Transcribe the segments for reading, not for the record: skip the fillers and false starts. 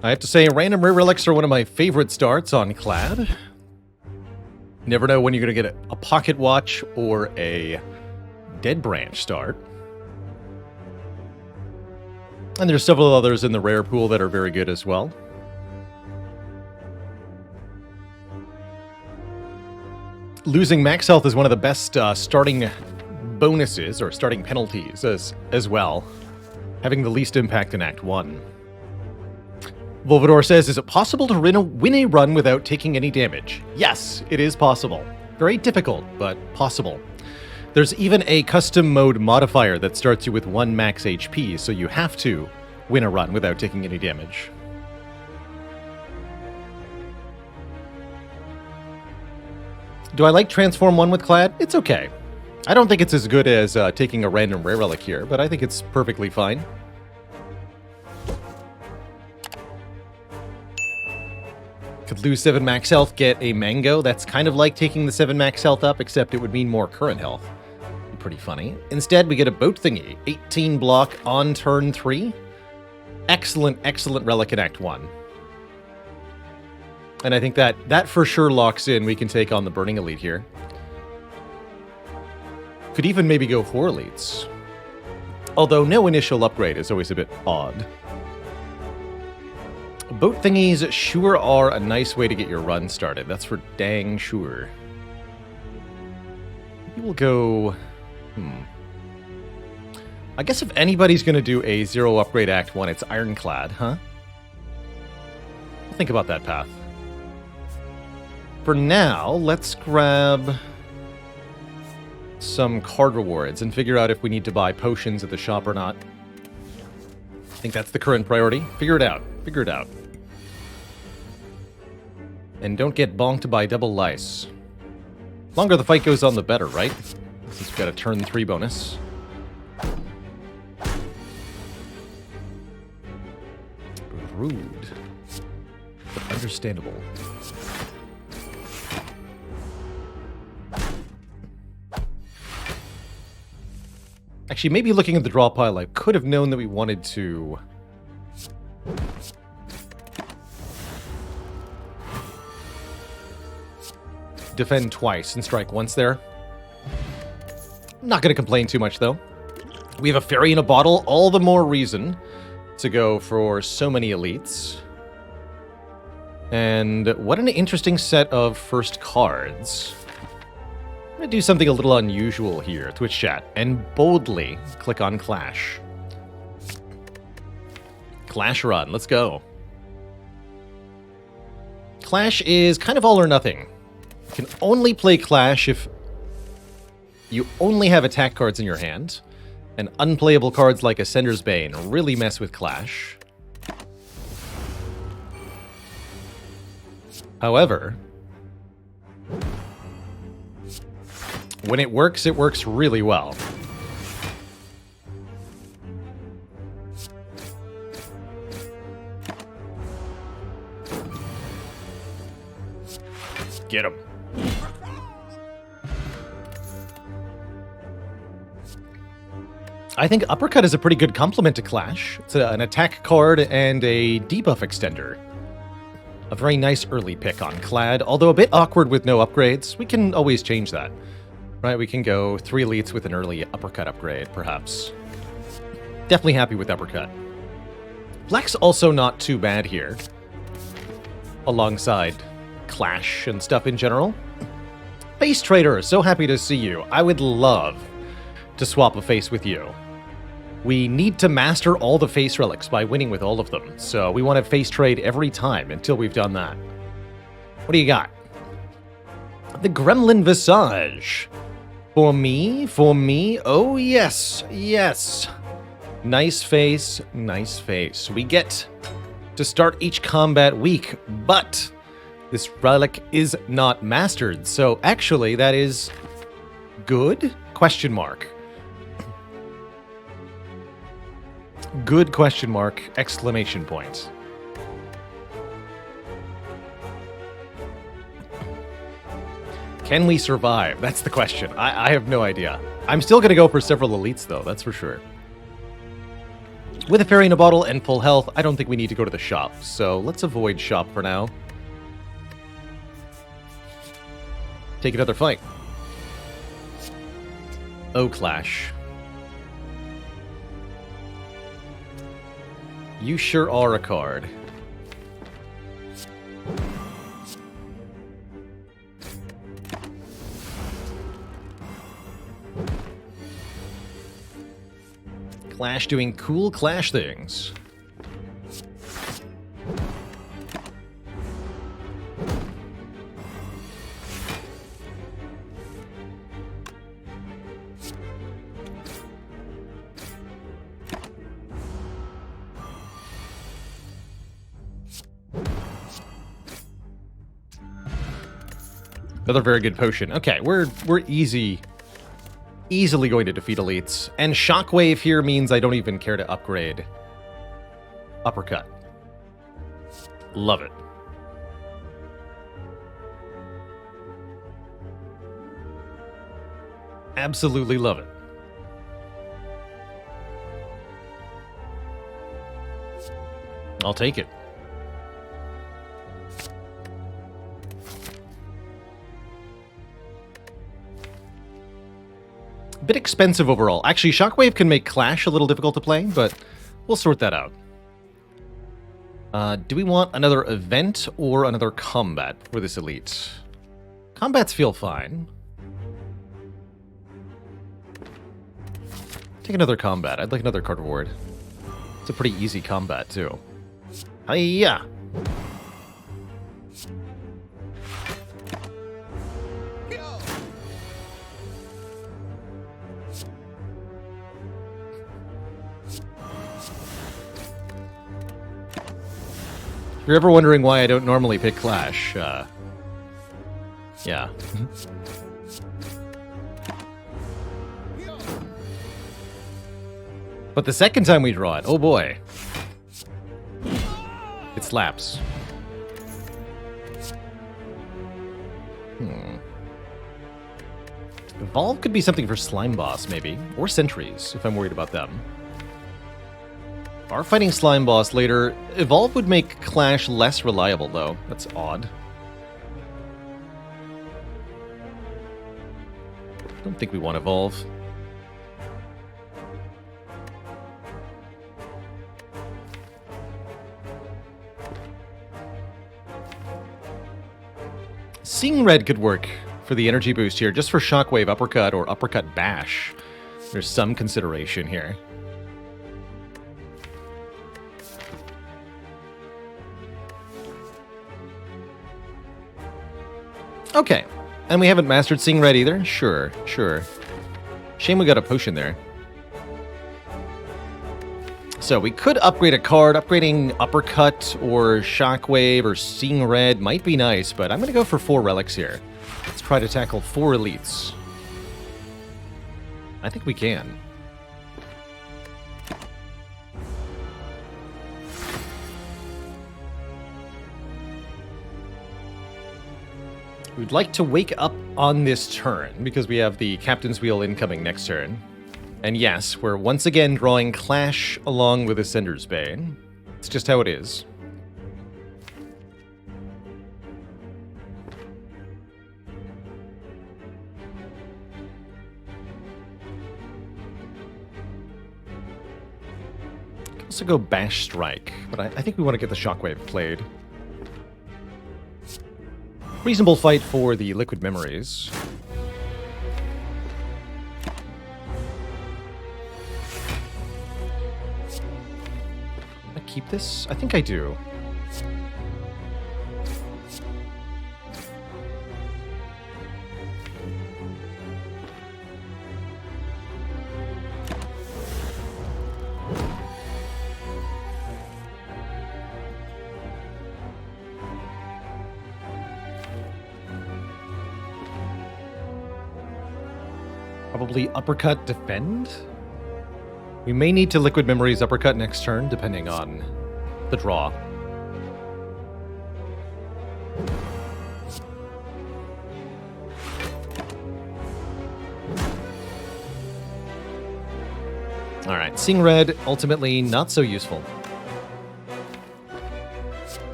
I have to say, random rare relics are one of my favorite starts on Clad. Never know when you're going to get a pocket watch or a dead branch start. And there's several others in the rare pool that are very good as well. Losing max health is one of the best starting bonuses or starting penalties as well. Having the least impact in Act 1. Volvador says, is it possible to win a run without taking any damage? Yes, it is possible. Very difficult, but possible. There's even a custom mode modifier that starts you with 1 max HP, so you have to win a run without taking any damage. Do I like Transform 1 with Clad? It's okay. I don't think it's as good as taking a random rare relic here, but I think it's perfectly fine. Could lose 7 max health, get a mango. That's kind of like taking the 7 max health up, except it would mean more current health. Be pretty funny. Instead, we get a boat thingy. 18 block on turn 3. Excellent, excellent relic in Act 1. And I think that for sure locks in. We can take on the Burning Elite here. Could even maybe go 4 elites. Although no initial upgrade is always a bit odd. Boat thingies sure are a nice way to get your run started. That's for dang sure. Maybe we'll go... I guess if anybody's going to do a 0 upgrade Act 1, it's Ironclad, huh? I'll think about that path. For now, let's grab some card rewards and figure out if we need to buy potions at the shop or not. I think that's the current priority. Figure it out. Figure it out. And don't get bonked by double lice. Longer the fight goes on, the better, right? Since we've got a turn 3 bonus. Rude. But understandable. Actually, maybe looking at the draw pile, I could have known that we wanted to... defend twice and strike once there. Not going to complain too much, though. We have a fairy in a bottle, all the more reason to go for so many elites. And what an interesting set of first cards. I'm going to do something a little unusual here, Twitch chat, and boldly click on Clash. Clash run, let's go. Clash is kind of all or nothing. You can only play Clash if you only have attack cards in your hand, and unplayable cards like Ascender's Bane really mess with Clash. However, when it works really well. Get him. I think Uppercut is a pretty good complement to Clash. It's an attack card and a debuff extender. A very nice early pick on Clad, although a bit awkward with no upgrades. We can always change that. Right, we can go 3 elites with an early Uppercut upgrade, perhaps. Definitely happy with Uppercut. Black's also not too bad here. Alongside Clash and stuff in general. Face Trader, so happy to see you. I would love to swap a face with you. We need to master all the face relics by winning with all of them, so we want to face trade every time until we've done that. What do you got? The Gremlin Visage. For me, oh yes, yes. Nice face, nice face. We get to start each combat week, but this relic is not mastered, so actually that is good? Question mark. Good question mark, exclamation point. Can we survive? That's the question. I have no idea. I'm still going to go for several elites, though, that's for sure. With a fairy in a bottle and full health, I don't think we need to go to the shop, so let's avoid shop for now. Take another fight. Oh, Clash. You sure are a card. Clash doing cool Clash things. Another very good potion. Okay, we're easily going to defeat elites. And Shockwave here means I don't even care to upgrade Uppercut. Love it. Absolutely love it. I'll take it. Bit expensive overall. Actually, Shockwave can make Clash a little difficult to play, but we'll sort that out. Do we want another event or another combat for this elite? Combats feel fine. Take another combat. I'd like another card reward. It's a pretty easy combat, too. Hiya! If you're ever wondering why I don't normally pick Clash, yeah. But the second time we draw it, oh boy. It slaps. Evolve could be something for Slime Boss, maybe. Or Sentries, if I'm worried about them. Are fighting Slime Boss later. Evolve would make Clash less reliable, though. That's odd. Don't think we want Evolve. Seeing Red could work for the energy boost here, just for Shockwave, Uppercut, or Uppercut Bash. There's some consideration here. Okay, and we haven't mastered Seeing Red either? Sure, sure. Shame we got a potion there. So we could upgrade a card. Upgrading Uppercut or Shockwave or Seeing Red might be nice, but I'm going to go for 4 relics here. Let's try to tackle 4 elites. I think we can. We'd like to wake up on this turn, because we have the Captain's Wheel incoming next turn. And yes, we're once again drawing Clash along with Ascender's Bane. It's just how it is. Could also go Bash Strike, but I think we want to get the Shockwave played. Reasonable fight for the Liquid Memories. I keep this? I think I do. Probably Uppercut Defend? We may need to Liquid Memories Uppercut next turn, depending on the draw. Alright, seeing red, ultimately not so useful.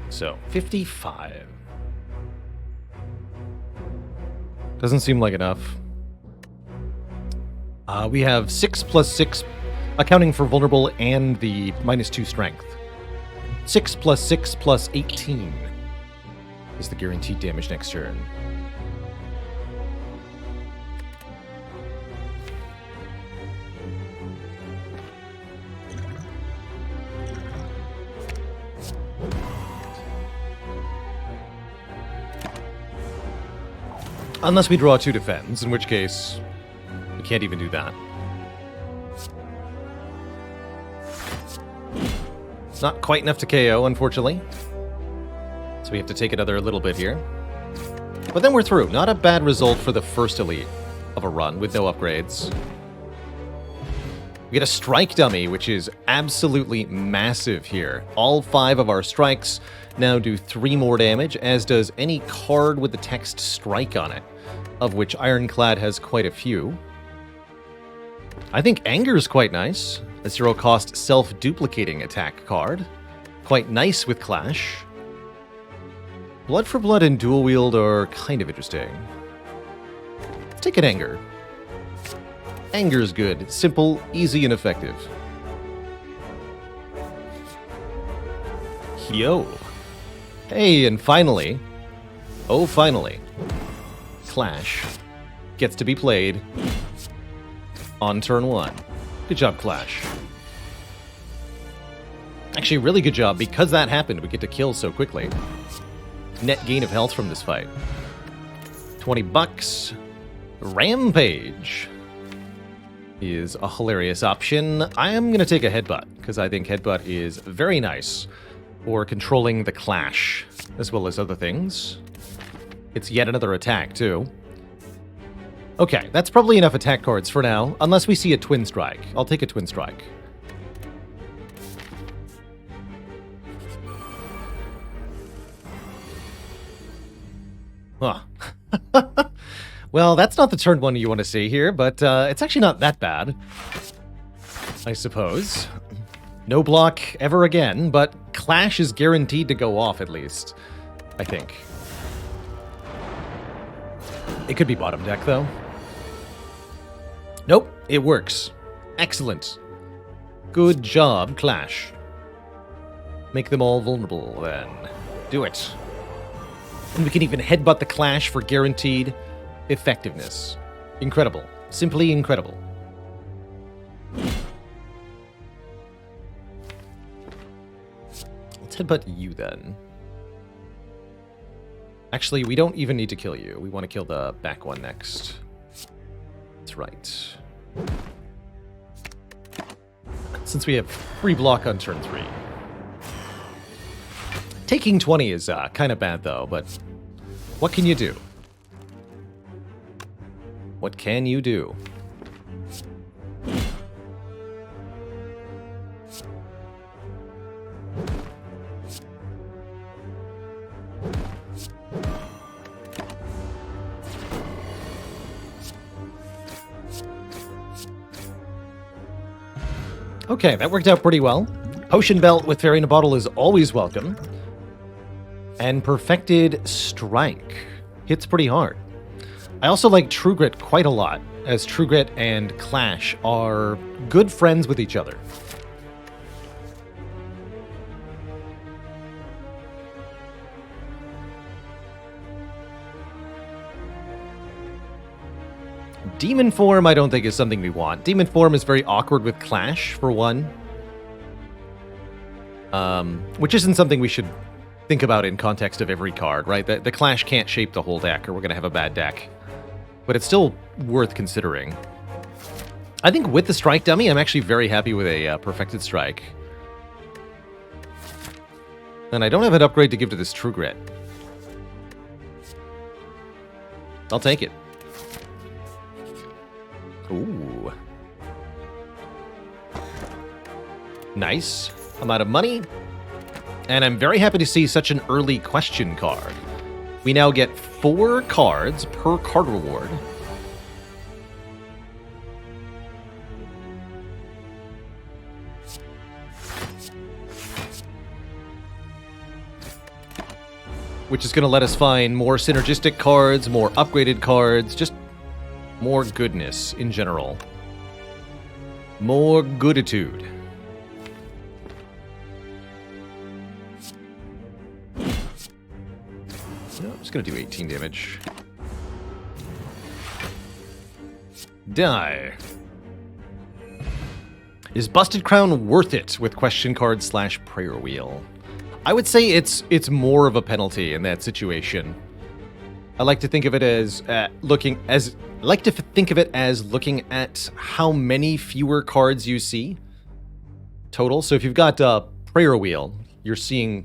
So, 55. Doesn't seem like enough. We have 6 plus 6, accounting for vulnerable and the -2 strength. 6 plus 6 plus 18 is the guaranteed damage next turn. Unless we draw 2 defends, in which case we can't even do that. It's not quite enough to KO, unfortunately. So we have to take another little bit here. But then we're through. Not a bad result for the first elite of a run with no upgrades. We get a strike dummy, which is absolutely massive here. All 5 of our strikes now do 3 more damage, as does any card with the text strike on it, of which Ironclad has quite a few. I think Anger's quite nice. A 0-cost self-duplicating attack card. Quite nice with Clash. Blood for Blood and Dual Wield are kind of interesting. Let's take an Anger. Anger's good. Simple, easy, and effective. Yo. Hey, and finally, oh finally, Clash gets to be played on turn 1. Good job, Clash. Actually, really good job. Because that happened, we get to kill so quickly. Net gain of health from this fight. 20 bucks. Rampage is a hilarious option. I am going to take a Headbutt, because I think Headbutt is very nice for controlling the Clash, as well as other things. It's yet another attack, too. Okay, that's probably enough attack cards for now, unless we see a Twin Strike. I'll take a Twin Strike. Huh. Well, that's not the turn 1 you want to see here, but it's actually not that bad, I suppose. No block ever again, but Clash is guaranteed to go off at least, I think. It could be bottom deck, though. Nope, it works. Excellent. Good job, Clash. Make them all vulnerable, then. Do it. And we can even headbutt the Clash for guaranteed effectiveness. Incredible. Simply incredible. Let's headbutt you, then. Actually, we don't even need to kill you. We want to kill the back one next. That's right. Since we have free block on turn 3. Taking 20 is kind of bad, though, but what can you do? What can you do? Okay, that worked out pretty well. Potion Belt with Fairy in a Bottle is always welcome. And Perfected Strike hits pretty hard. I also like True Grit quite a lot, as True Grit and Clash are good friends with each other. Demon Form I don't think is something we want. Demon Form is very awkward with Clash, for one. Which isn't something we should think about in context of every card, right? The Clash can't shape the whole deck, or we're going to have a bad deck. But it's still worth considering. I think with the Strike Dummy, I'm actually very happy with a Perfected Strike. And I don't have an upgrade to give to this True Grit. I'll take it. Ooh. Nice. I'm out of money. And I'm very happy to see such an early question card. we now get 4 cards per card reward. Which is going to let us find more synergistic cards, more upgraded cards, just more goodness in general. More gooditude. No, I'm just going to do 18 damage. Die. Is Busted Crown worth it with question card / prayer wheel? I would say it's more of a penalty in that situation. I like to think of it as looking at how many fewer cards you see total. So if you've got a prayer wheel, you're seeing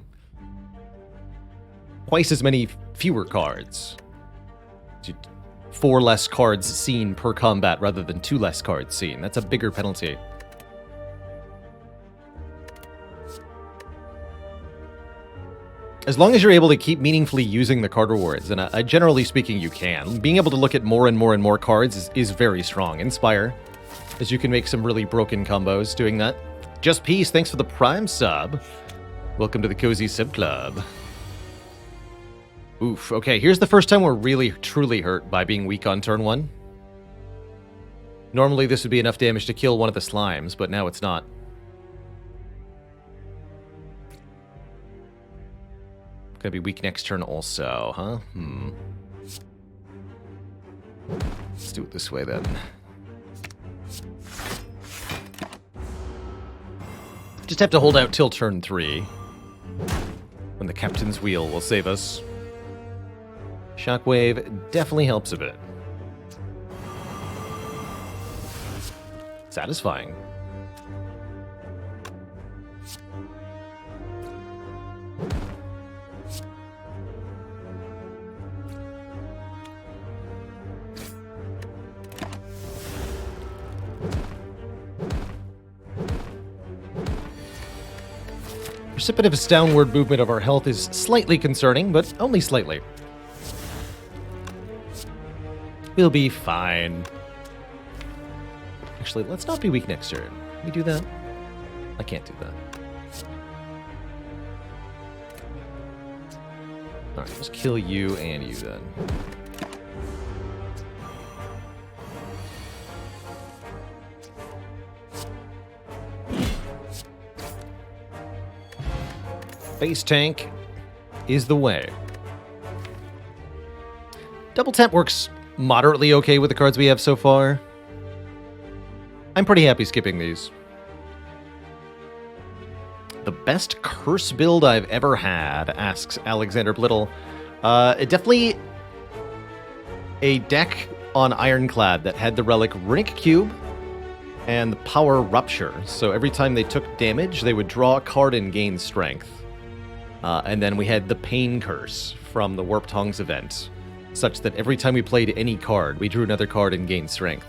twice as many fewer cards. 4 less cards seen per combat rather than 2 less cards seen. That's a bigger penalty. As long as you're able to keep meaningfully using the card rewards, and generally speaking you can, being able to look at more and more and more cards is very strong. Inspire, as you can make some really broken combos doing that. Just Peace, thanks for the Prime sub. Welcome to the Cozy Sub Club. Oof, okay, here's the first time we're really, truly hurt by being weak on turn 1. Normally this would be enough damage to kill one of the slimes, but now it's not. Gonna be weak next turn also, huh? Let's do it this way then. Just have to hold out till turn 3. When the captain's wheel will save us. Shockwave definitely helps a bit. Satisfying. Precipitous downward movement of our health is slightly concerning, but only slightly. We'll be fine. Actually, let's not be weak next turn. Can we do that? I can't do that. Alright, let's kill you and you then. Base tank is the way. Double tap works moderately okay with the cards we have so far. I'm pretty happy skipping these. The best curse build I've ever had, asks Alexander Blittle. Definitely a deck on Ironclad that had the relic Runic Cube and the Power Rupture. So every time they took damage, they would draw a card and gain strength. And then we had the Pain Curse from the Warped Tongs event, such that every time we played any card, we drew another card and gained strength.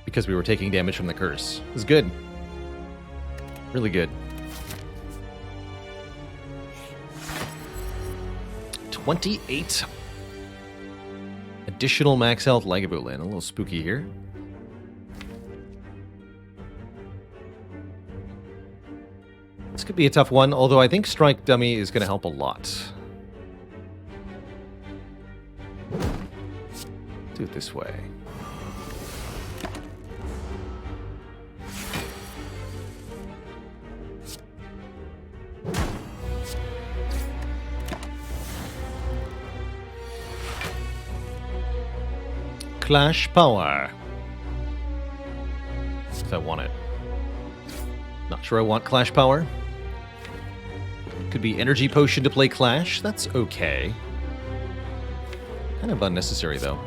Because we were taking damage from the curse. It was good. Really good. 28. Additional max health Lagavulin. A little spooky here. This could be a tough one, although I think Strike Dummy is going to help a lot. Do it this way. Clash Power. If I want it. Not sure I want Clash Power. Could be Energy Potion to play Clash. That's okay. Kind of unnecessary, though.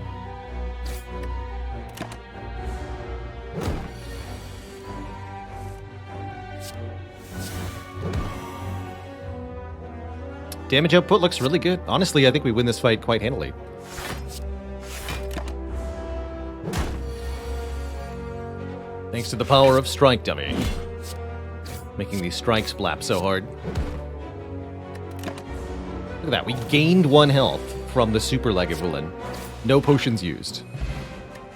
Damage output looks really good. Honestly, I think we win this fight quite handily. Thanks to the power of Strike Dummy. Making these strikes blap so hard. Look at that. We gained 1 health from the Super Lagavulin. No potions used.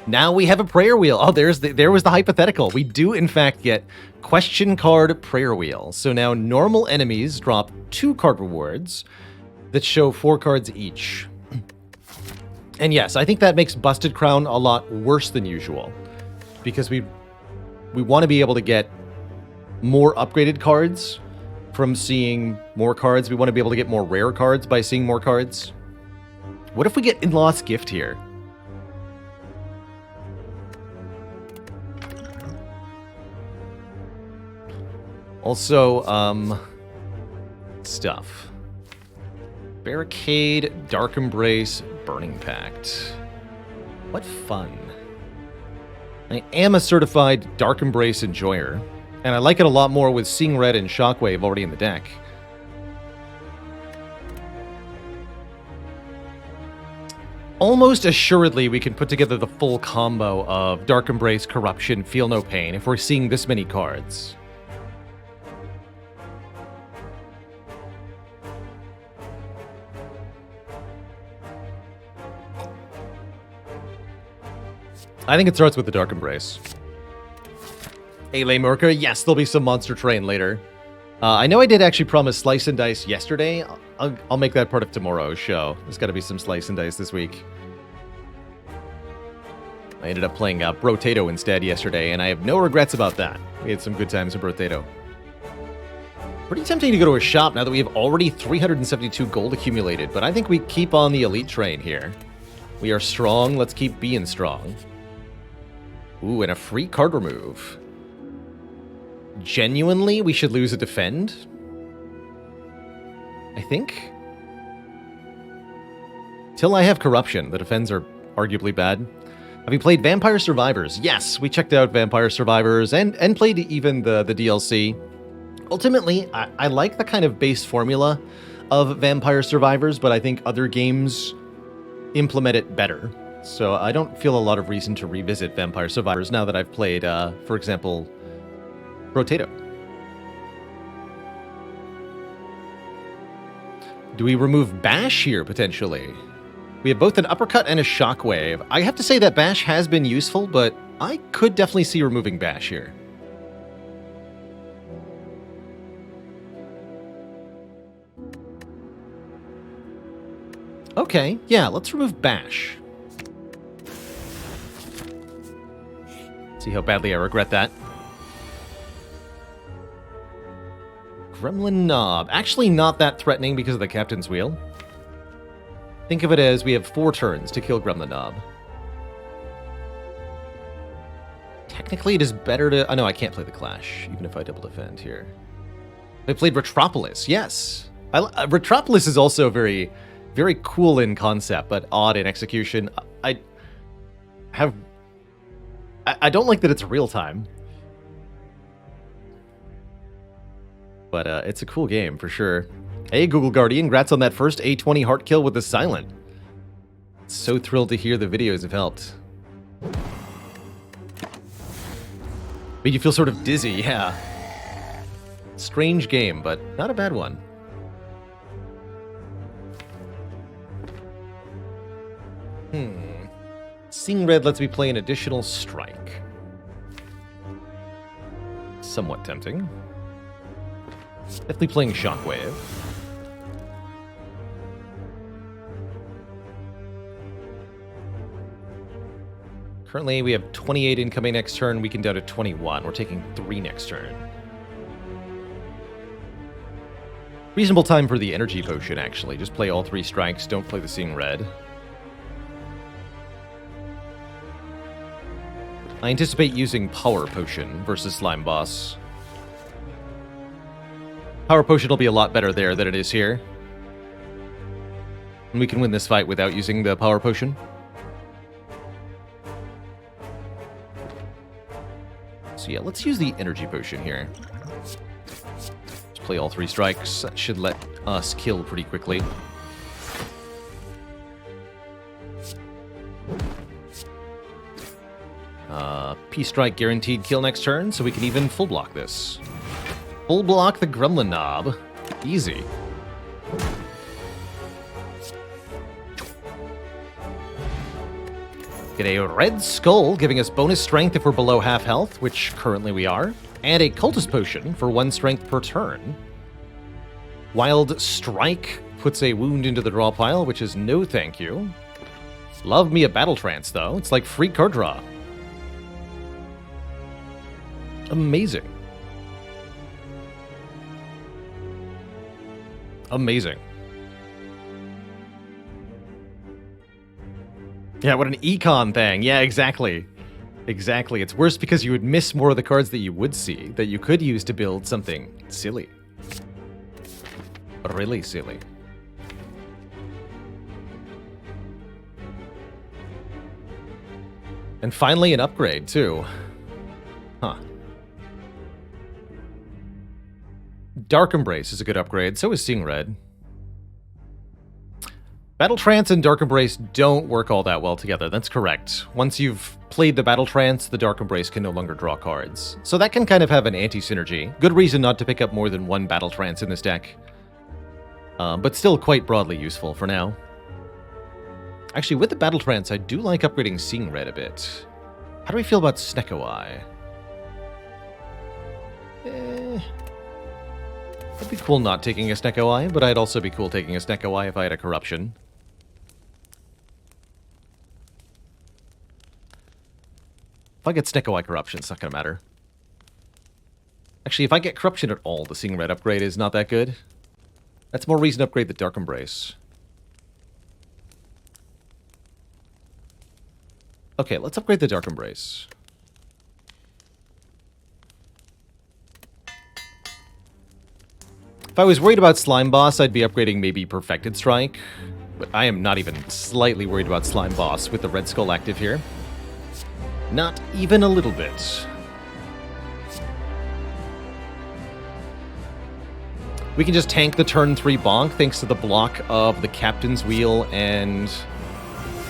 Now we have a prayer wheel. Oh, there was the hypothetical. We do, in fact, get question card prayer wheel. So now normal enemies drop 2 card rewards that show 4 cards each. And yes, I think that makes Busted Crown a lot worse than usual. Because we want to be able to get more upgraded cards from seeing more cards. We want to be able to get more rare cards by seeing more cards. What if we get In-Law's Gift here? Also, stuff. Barricade, Dark Embrace, Burning Pact. What fun. I am a certified Dark Embrace enjoyer, and I like it a lot more with Seeing Red and Shockwave already in the deck. Almost assuredly, we can put together the full combo of Dark Embrace, Corruption, Feel No Pain if we're seeing this many cards. I think it starts with the Dark Embrace. Ele Murka, yes, there'll be some Monster Train later. I know I did actually promise Slice and Dice yesterday. I'll make that part of tomorrow's show. There's got to be some Slice and Dice this week. I ended up playing Brotato instead yesterday, and I have no regrets about that. We had some good times with Brotato. Pretty tempting to go to a shop now that we have already 372 gold accumulated, but I think we keep on the elite train here. We are strong, let's keep being strong. Ooh, and a free card remove. Genuinely, we should lose a defend? I think? Till I have Corruption, the defends are arguably bad. Have you played Vampire Survivors? Yes, we checked out Vampire Survivors and played even the DLC. Ultimately, I like the kind of base formula of Vampire Survivors, but I think other games implement it better. So I don't feel a lot of reason to revisit Vampire Survivors now that I've played, for example, Brotato. Do we remove Bash here, potentially? We have both an Uppercut and a Shockwave. I have to say that Bash has been useful, but I could definitely see removing Bash here. Okay, yeah, let's remove Bash. See how badly I regret that. Gremlin Knob. Actually not that threatening because of the Captain's Wheel. Think of it as we have 4 turns to kill Gremlin Knob. Technically it is better to... Oh no, I can't play the Clash, even if I double defend here. I played Retropolis, yes. Retropolis is also very, very cool in concept, but odd in execution. I don't like that it's real time. But it's a cool game, for sure. Hey, Google Guardian, congrats on that first A20 heart kill with the Silent. So thrilled to hear the videos have helped. Made you feel sort of dizzy, yeah. Strange game, but not a bad one. Seeing Red lets me play an additional strike. Somewhat tempting. Definitely playing Shockwave. Currently, we have 28 incoming next turn. We can down to 21. We're taking 3 next turn. Reasonable time for the Energy Potion, actually. Just play all 3 strikes. Don't play the Seeing Red. I anticipate using Power Potion versus Slime Boss. Power Potion will be a lot better there than it is here. And we can win this fight without using the Power Potion. So yeah, let's use the Energy Potion here. Let's play all 3 strikes. That should let us kill pretty quickly. P-Strike guaranteed kill next turn, so we can even full block this. Full block the Gremlin Knob. Easy. Get a red skull, giving us bonus strength if we're below half health, which currently we are. And a cultist potion for 1 strength per turn. Wild Strike puts a wound into the draw pile, which is no thank you. Love me a Battle Trance, though. It's like free card draw. Amazing. Amazing. Yeah, what an econ thing. Yeah, exactly. Exactly. It's worse because you would miss more of the cards that you would see, that you could use to build something silly. Really silly. And finally, an upgrade, too. Huh. Dark Embrace is a good upgrade, so is Seeing Red. Battle Trance and Dark Embrace don't work all that well together, that's correct. Once you've played the Battle Trance, the Dark Embrace can no longer draw cards. So that can kind of have an anti-synergy. Good reason not to pick up more than 1 Battle Trance in this deck. But still quite broadly useful for now. Actually, with the Battle Trance, I do like upgrading Seeing Red a bit. How do we feel about Snecko Eye? It'd be cool not taking a Snecko Eye, but I'd also be cool taking a Snecko Eye if I had a Corruption. If I get Snecko Eye Corruption, it's not going to matter. Actually, if I get Corruption at all, the Seeing Red upgrade is not that good. That's more reason to upgrade the Dark Embrace. Okay, let's upgrade the Dark Embrace. If I was worried about Slime Boss, I'd be upgrading maybe Perfected Strike. But I am not even slightly worried about Slime Boss with the Red Skull active here. Not even a little bit. We can just tank the turn 3 bonk thanks to the block of the Captain's Wheel and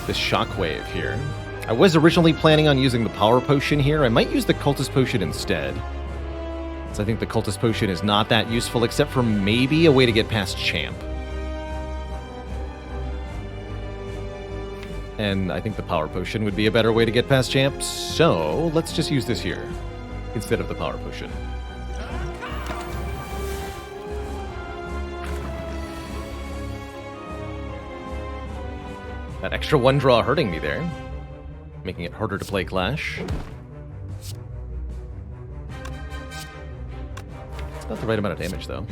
the Shockwave here. I was originally planning on using the Power Potion here. I might use the Cultist Potion instead. So I think the Cultist Potion is not that useful, except for maybe a way to get past Champ. And I think the Power Potion would be a better way to get past Champ, so let's just use this here instead of the Power Potion. That extra 1 draw hurting me there, making it harder to play Clash. It's about the right amount of damage, though.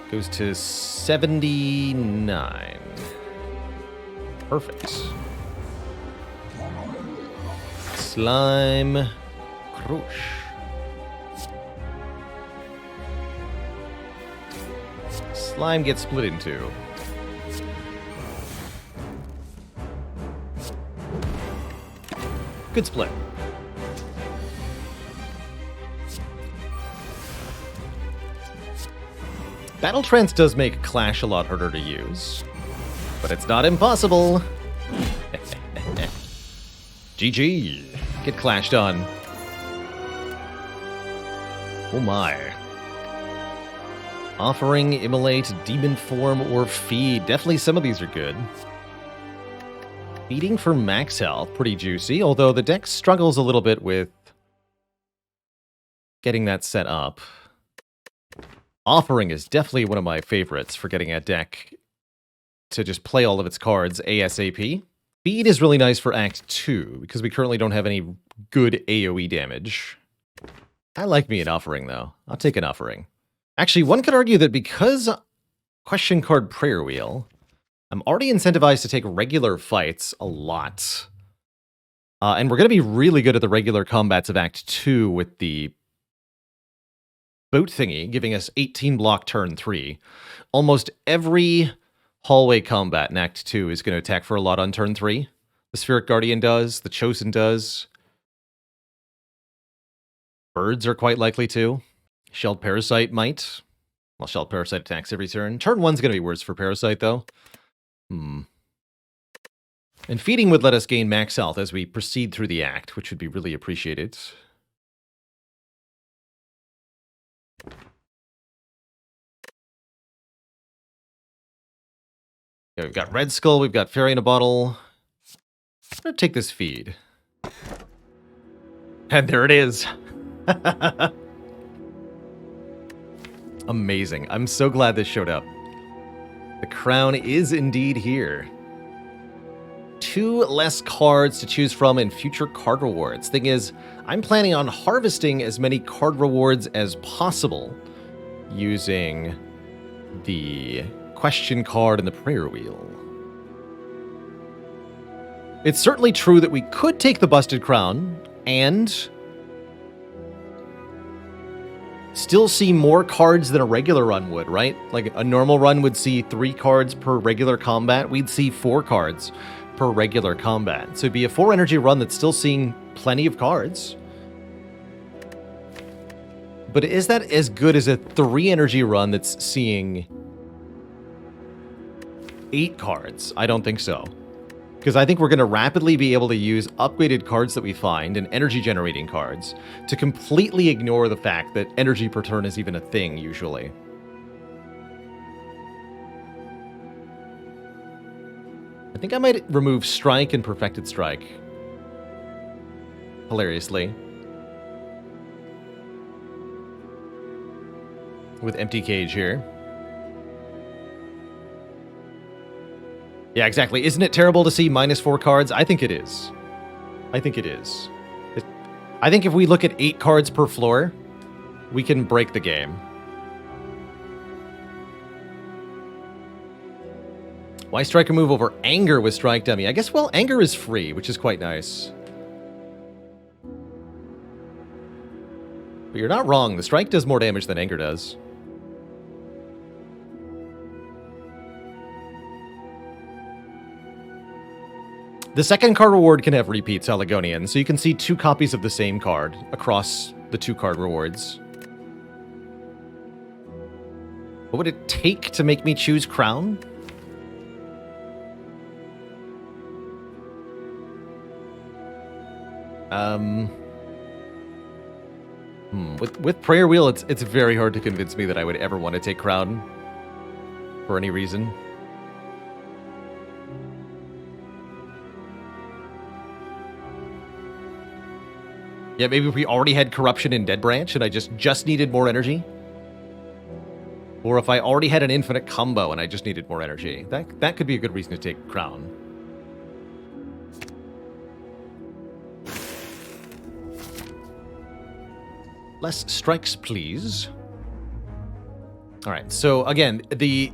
Goes to 79. Perfect. Slime Crush. Slime gets split in 2. Good split. Battle Trance does make Clash a lot harder to use, but it's not impossible. GG. Get clashed on. Oh my. Offering, Immolate, Demon Form, or Feed. Definitely some of these are good. Feeding for max health, pretty juicy, although the deck struggles a little bit with getting that set up. Offering is definitely one of my favorites for getting a deck to just play all of its cards ASAP. Feed is really nice for Act 2, because we currently don't have any good AoE damage. I like me an Offering, though. I'll take an Offering. Actually, one could argue that because question card Prayer Wheel, I'm already incentivized to take regular fights a lot. And we're going to be really good at the regular combats of Act 2 with the boat thingy, giving us 18 block turn 3. Almost every hallway combat in Act 2 is going to attack for a lot on turn 3. The Spheric Guardian does, the Chosen does. Birds are quite likely to. Shelled Parasite might. Well, Shelled Parasite attacks every turn. Turn 1's going to be worse for Parasite, though. And Feeding would let us gain max health as we proceed through the act, which would be really appreciated. Yeah, we've got Red Skull, we've got Fairy in a Bottle. I'm gonna take this feed. And there it is. Amazing. I'm so glad this showed up. The crown is indeed here. 2 less cards to choose from in future card rewards. Thing is, I'm planning on harvesting as many card rewards as possible using the question card and the prayer wheel. It's certainly true that we could take the busted crown and still see more cards than a regular run would, right? Like a normal run would see 3 cards per regular combat. We'd see 4 cards per regular combat. So it'd be a 4 energy run that's still seeing plenty of cards. But is that as good as a 3 energy run that's seeing 8 cards? I don't think so. Because I think we're going to rapidly be able to use upgraded cards that we find and energy generating cards to completely ignore the fact that energy per turn is even a thing usually. I think I might remove Strike and Perfected Strike. Hilariously. With Empty Cage here. Yeah, exactly. Isn't it terrible to see -4 cards? I think it is. I think it is. I think if we look at 8 cards per floor, we can break the game. Why strike a move over Anger with Strike Dummy? I guess, well, Anger is free, which is quite nice. But you're not wrong. The Strike does more damage than Anger does. The second card reward can have repeats, Aligonian, so you can see 2 copies of the same card across the 2 card rewards. What would it take to make me choose Crown? With Prayer Wheel, it's very hard to convince me that I would ever want to take Crown for any reason. Yeah, maybe if we already had Corruption in Dead Branch and I just needed more energy. Or if I already had an infinite combo and I just needed more energy. That could be a good reason to take Crown. Less strikes, please. Alright, so again, the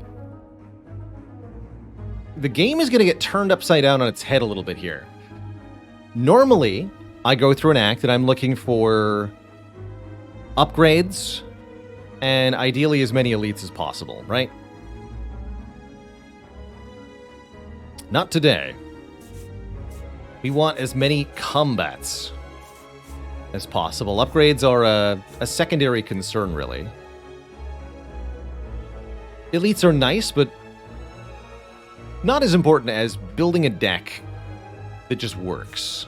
game is going to get turned upside down on its head a little bit here. Normally, I go through an act and I'm looking for upgrades and ideally as many elites as possible, right? Not today. We want as many combats as possible. Upgrades are a secondary concern, really. Elites are nice, but not as important as building a deck that just works.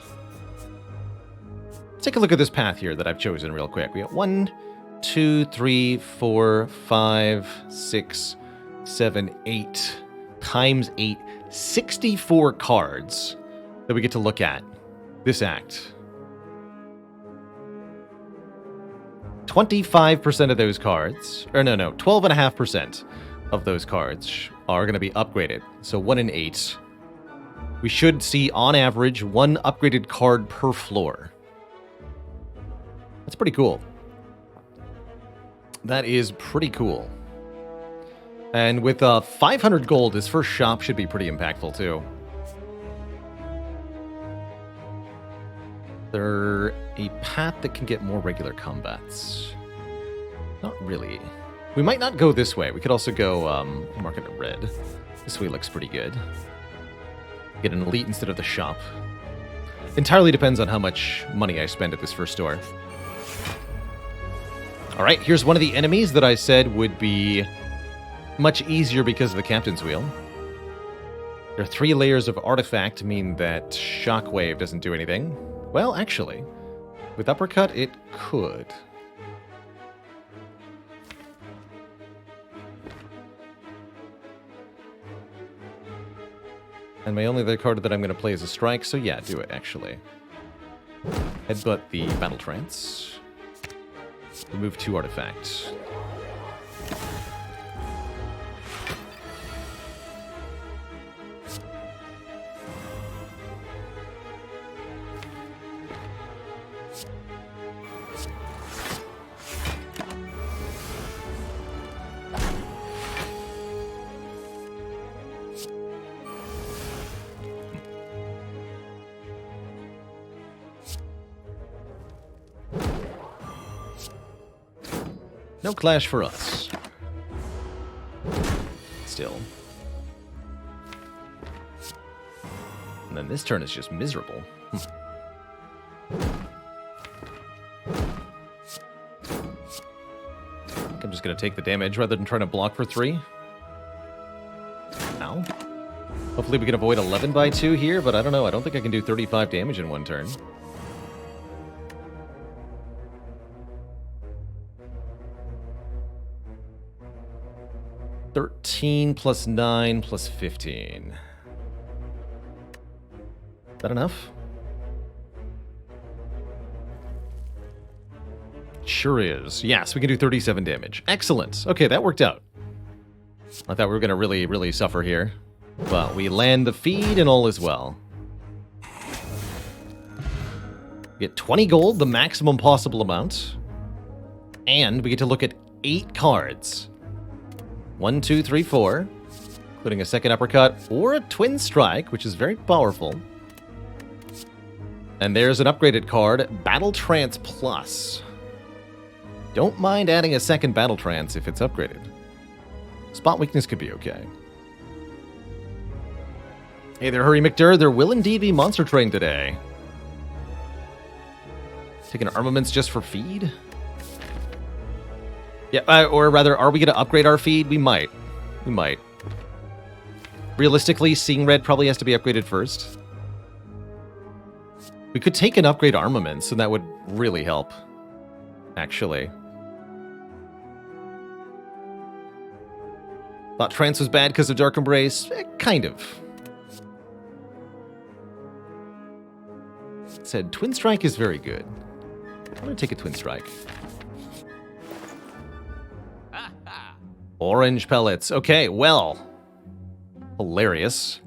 Let's take a look at this path here that I've chosen real quick. We got 1, 2, 3, 4, 5, 6, 7, 8 times 8. 64 cards that we get to look at this act. 25% of those cards, or no, 12.5% of those cards are going to be upgraded. So 1 in 8. We should see, on average, 1 upgraded card per floor. That's pretty cool. That is pretty cool. And with 500 gold, his first shop should be pretty impactful, too. There a path that can get more regular combats? Not really. We might not go this way. We could also go mark it at red. This way looks pretty good. Get an elite instead of the shop. Entirely depends on how much money I spend at this first store. Alright, here's one of the enemies that I said would be much easier because of the Captain's Wheel. There are 3 layers of artifact, mean that Shockwave doesn't do anything. Well, actually, with Uppercut, it could. And my only other card that I'm going to play is a strike, so yeah, do it, actually. Headbutt the Battle Trance. Remove 2 artifacts. No clash for us. Still. And then this turn is just miserable. I'm just going to take the damage rather than trying to block for 3. Ow. Hopefully we can avoid 11 by 2 here, but I don't know. I don't think I can do 35 damage in one turn. (13 plus 9 plus 15). Is that enough? Sure is. Yes, we can do 37 damage. Excellent. Okay, that worked out. I thought we were going to really, really suffer here. Well, we land the feed and all is well. We get 20 gold, the maximum possible amount. And we get to look at 8 cards. 1, 2, 3, 4. Including a second uppercut or a twin strike, which is very powerful. And there's an upgraded card, Battle Trance Plus. Don't mind adding a second Battle Trance if it's upgraded. Spot weakness could be okay. Hey there, Hurry McDur. There will indeed be Monster Train today. Taking armaments just for feed? Yeah, or rather, are we going to upgrade our feed? We might. We might. Realistically, Seeing Red probably has to be upgraded first. We could take and upgrade armaments, and that would really help. Actually. Thought Trance was bad because of Dark Embrace? Kind of. Said Twin Strike is very good. I'm going to take a Twin Strike. Orange pellets. Okay, well. Hilarious.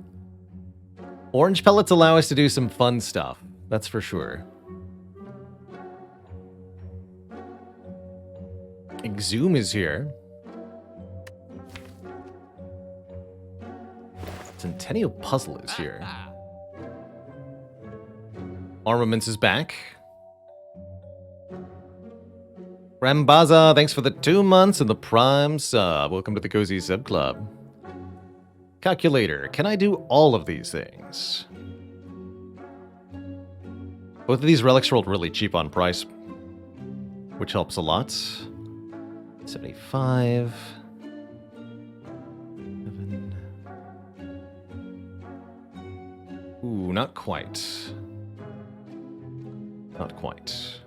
Orange pellets allow us to do some fun stuff. That's for sure. Exhume is here. Centennial Puzzle is here. Armaments is back. Rambaza, thanks for the 2 months and the Prime sub. Welcome to the Cozy Sub Club. Calculator, can I do all of these things? Both of these relics rolled really cheap on price, which helps a lot. 75. 7. Ooh, not quite. Not quite.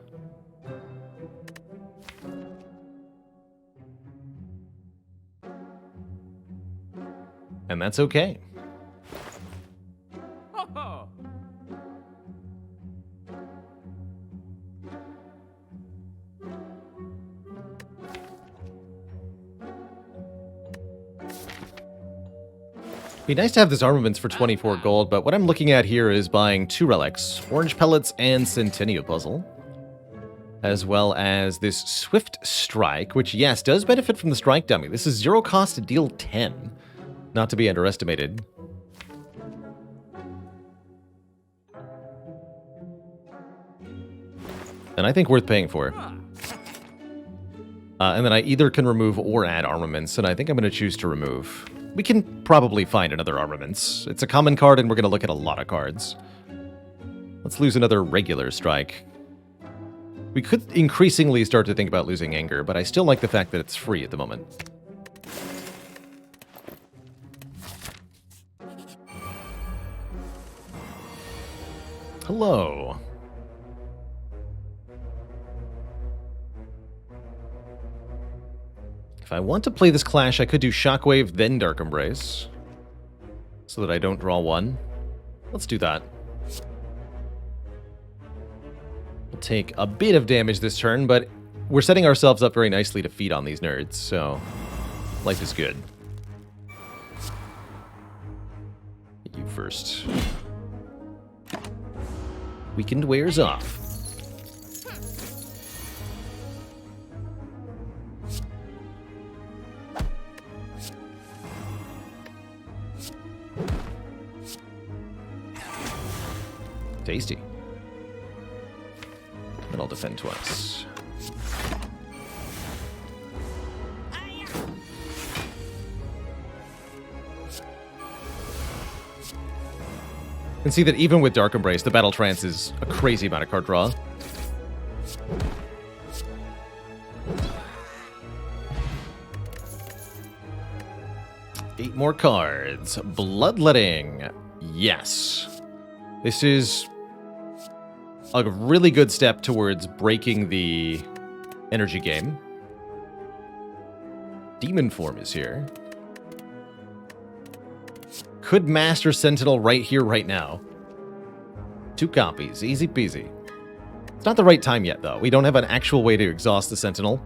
And that's okay. Be nice to have this armaments for 24 gold, but what I'm looking at here is buying 2 relics, Orange Pellets and Centennial Puzzle, as well as this Swift Strike, which, yes, does benefit from the Strike Dummy. This is 0 cost to deal 10, not to be underestimated. And I think worth paying for. And then I either can remove or add armaments, and I think I'm going to choose to remove. We can probably find another armaments. It's a common card, and we're going to look at a lot of cards. Let's lose another regular strike. We could increasingly start to think about losing anger, but I still like the fact that it's free at the moment. Hello. If I want to play this Clash, I could do Shockwave, then Dark Embrace. so that I don't draw one. Let's do that. We'll take a bit of damage this turn, but we're setting ourselves up very nicely to feed on these nerds, so life is good. Hit you first. Weakened wears off. Tasty. Then I'll defend twice. You can see that even with Dark Embrace, the Battle Trance is a crazy amount of card draw. Eight more cards. Bloodletting. Yes. This is a really good step towards breaking the energy game. Demon Form is here. Could master Sentinel right here, right now. 2 copies. Easy peasy. It's not the right time yet, though. We don't have an actual way to exhaust the Sentinel.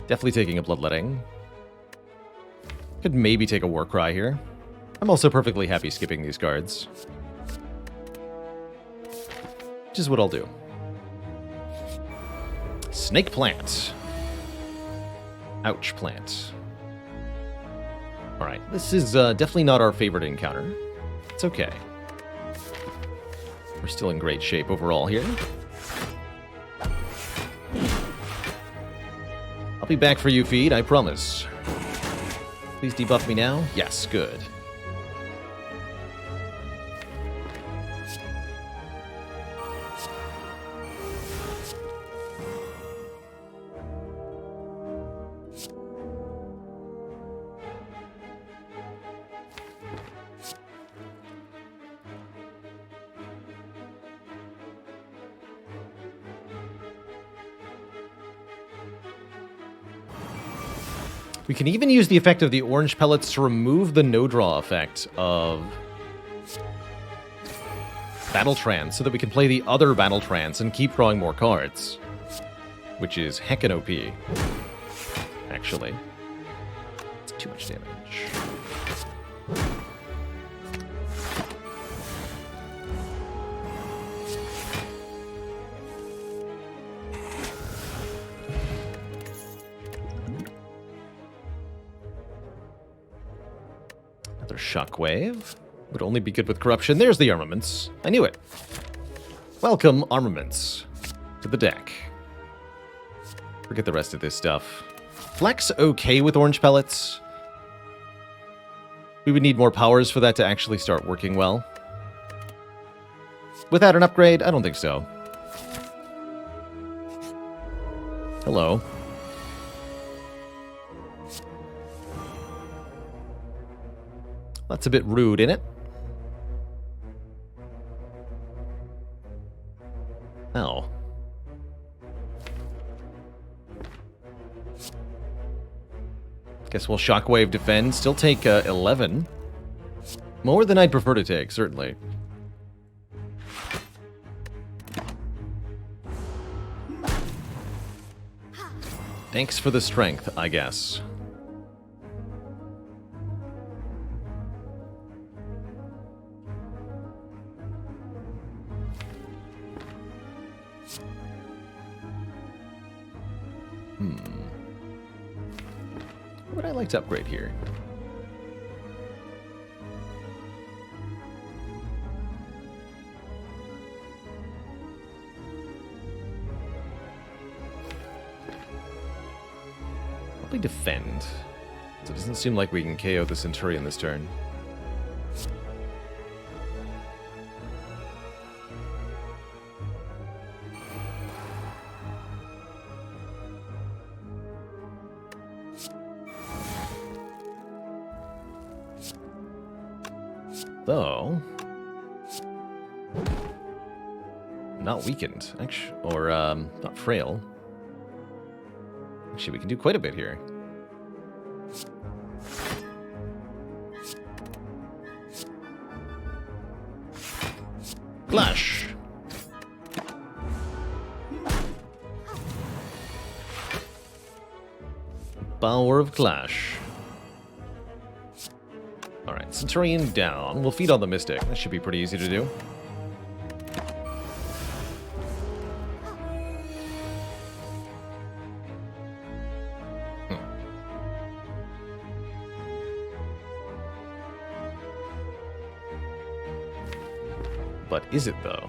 Definitely taking a Bloodletting. Could maybe take a Warcry here. I'm also perfectly happy skipping these cards. Which is what I'll do. Snake Plant. Ouch Plant. Alright, this is definitely not our favorite encounter. It's okay. We're still in great shape overall here. I'll be back for you, Feed, I promise. Please debuff me now. Yes, good. We can even use the effect of the orange pellets to remove the no-draw effect of Battle Trance so that we can play the other Battle Trance and keep drawing more cards. Which is heckin' OP, actually. It's too much damage. Another Shockwave. Would only be good with Corruption. There's the Armaments. I knew it. Welcome, Armaments, to the deck. Forget the rest of this stuff. Flex okay with orange pellets. We would need more powers for that to actually start working well. Without an upgrade, I don't think so. Hello. That's a bit rude, isn't it? Oh. Guess we'll Shockwave defend. Still take 11. More than I'd prefer to take, certainly. Thanks for the strength, I guess. What would I like to upgrade here? Probably defend. So it doesn't seem like we can KO the Centurion this turn. Though, not weakened, actually, or not frail. Actually, we can do quite a bit here. Clash. Power of Clash. Alright, Centurion down. We'll feed on the Mystic. That should be pretty easy to do. But is it, though?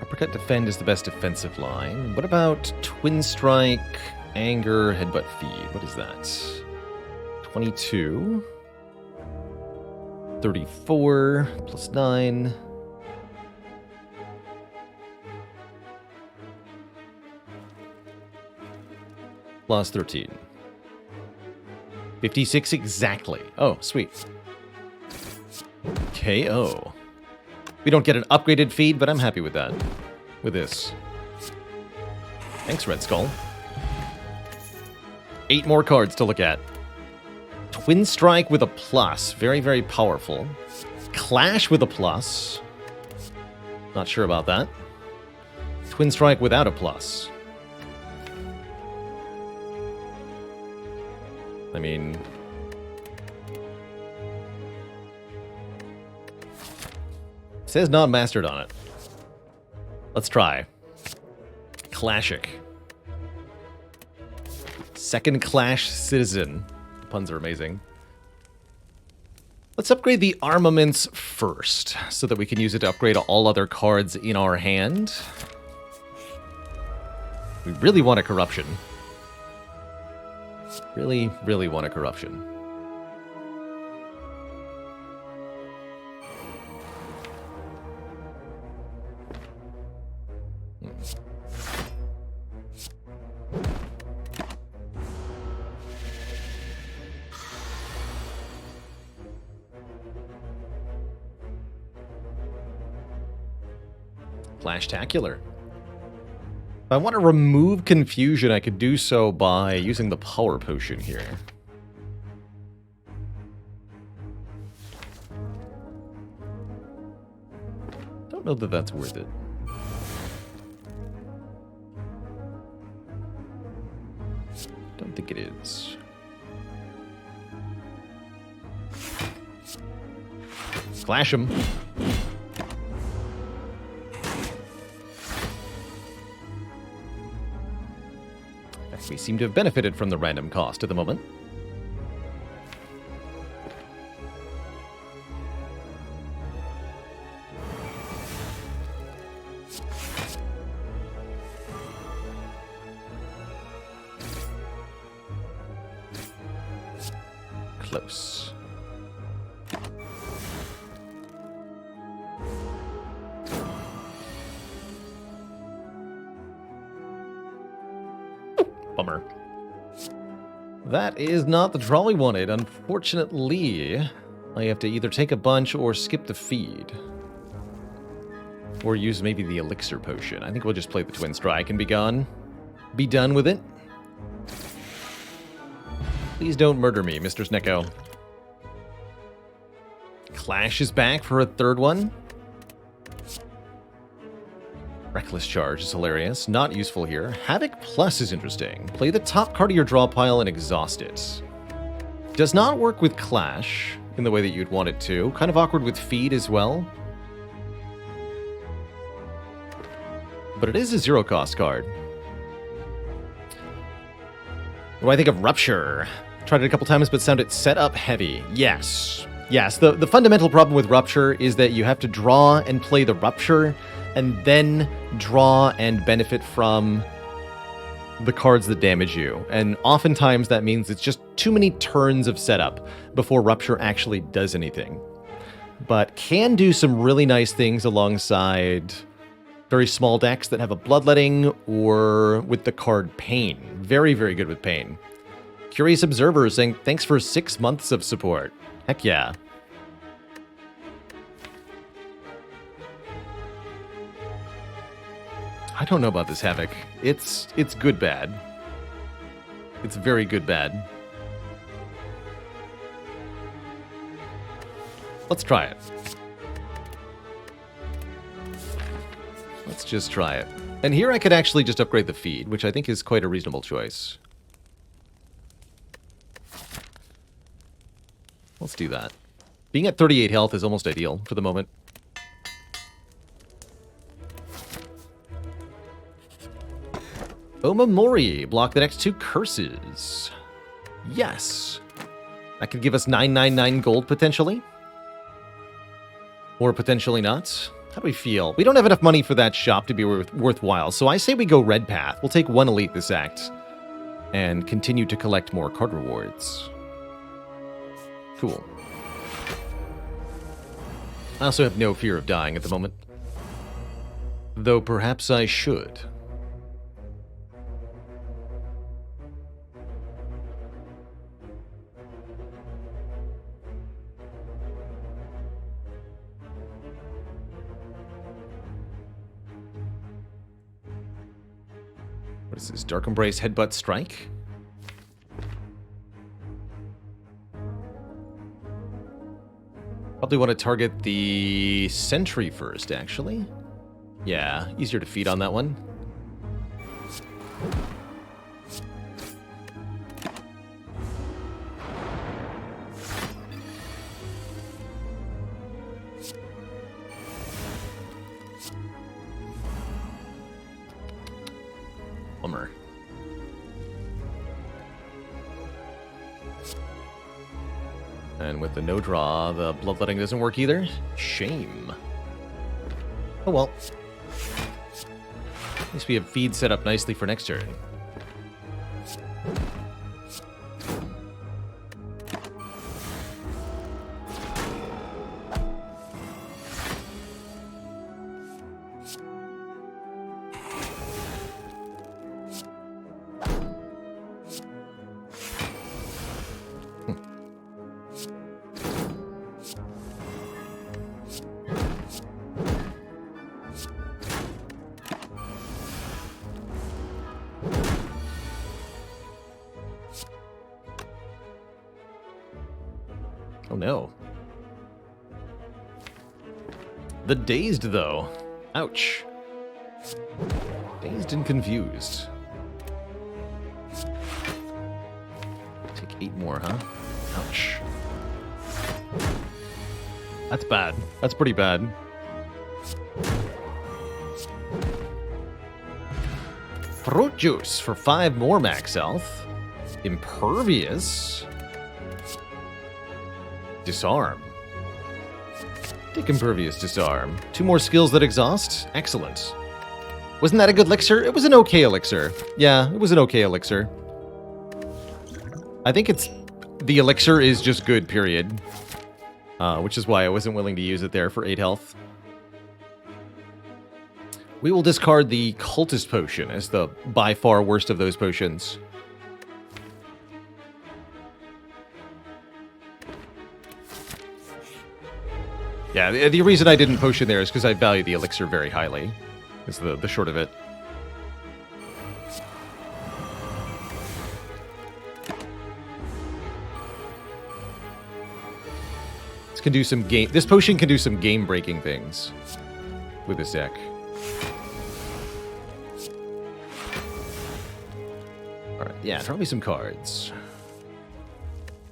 Uppercut Defend is the best defensive line. What about Twin Strike, Anger, Headbutt, Feed? What is that? 22. 34, plus 9. Plus 13. 56 exactly. Oh, sweet. KO. We don't get an upgraded feed, but I'm happy with that. With this. Thanks, Red Skull. 8 more cards to look at. Twin Strike with a plus. Very, very powerful. Clash with a plus. Not sure about that. Twin Strike without a plus. I mean... says not mastered on it. Let's try. Classic. Second Clash Citizen. The puns are amazing. Let's upgrade the armaments first, so that we can use it to upgrade all other cards in our hand. We really want a Corruption. Really, really want a Corruption. Flashtacular. If I want to remove confusion, I could do so by using the power potion here. Don't know that that's worth it. Don't think it is. Clash him. We seem to have benefited from the random cost at the moment. Close. Bummer. That is not the draw we wanted. Unfortunately, I have to either take a bunch or skip the feed. Or use maybe the elixir potion. I think we'll just play the Twin Strike and be gone. Be done with it. Please don't murder me, Mr. Snecko. Clash is back for a third one. Reckless Charge is hilarious. Not useful here. Havoc Plus is interesting. Play the top card of your draw pile and exhaust it. Does not work with Clash in the way that you'd want it to. Kind of awkward with Feed as well. But it is a zero-cost card. What do I think of Rupture? Tried it a couple times, but found it set up heavy. Yes. Yes, the fundamental problem with Rupture is that you have to draw and play the Rupture, and then draw and benefit from the cards that damage you. And oftentimes that means it's just too many turns of setup before Rupture actually does anything. But can do some really nice things alongside very small decks that have a Bloodletting or with the card Pain. Very, very good with Pain. Curious Observer saying, thanks for 6 months of support. Heck yeah. I don't know about this Havoc. It's good bad. It's very good bad. Let's try it. Let's just try it. And here I could actually just upgrade the feed, which I think is quite a reasonable choice. Let's do that. Being at 38 health is almost ideal for the moment. Omamori, block the next 2 curses. Yes. That could give us 999 gold potentially. Or potentially not. How do we feel? We don't have enough money for that shop to be worthwhile, so I say we go red path. We'll take 1 elite this act. And continue to collect more card rewards. Cool. I also have no fear of dying at the moment. Though perhaps I should. What is this? Dark Embrace Headbutt Strike? Probably want to target the Sentry first, actually. Yeah, easier to feed on that one. Bummer. And with the no draw, the bloodletting doesn't work either. Shame. Oh well. At least we have feed set up nicely for next turn. Oh no. The Dazed, though. Ouch. Dazed and confused. Take 8 more, huh? Ouch. That's bad. That's pretty bad. Fruit Juice for 5 more max health. Impervious. Disarm. Take Impervious Disarm. 2 more skills that exhaust. Excellent. Wasn't that a good elixir? It was an okay elixir. Yeah, it was an okay elixir. I think it's... the elixir is just good, period. Which is why I wasn't willing to use it there for 8 health. We will discard the Cultist Potion as the by far worst of those potions. Yeah, the reason I didn't potion there is because I value the elixir very highly. Is the short of it. This can do some game. This potion can do some game-breaking things with this deck. All right, yeah, throw me some cards.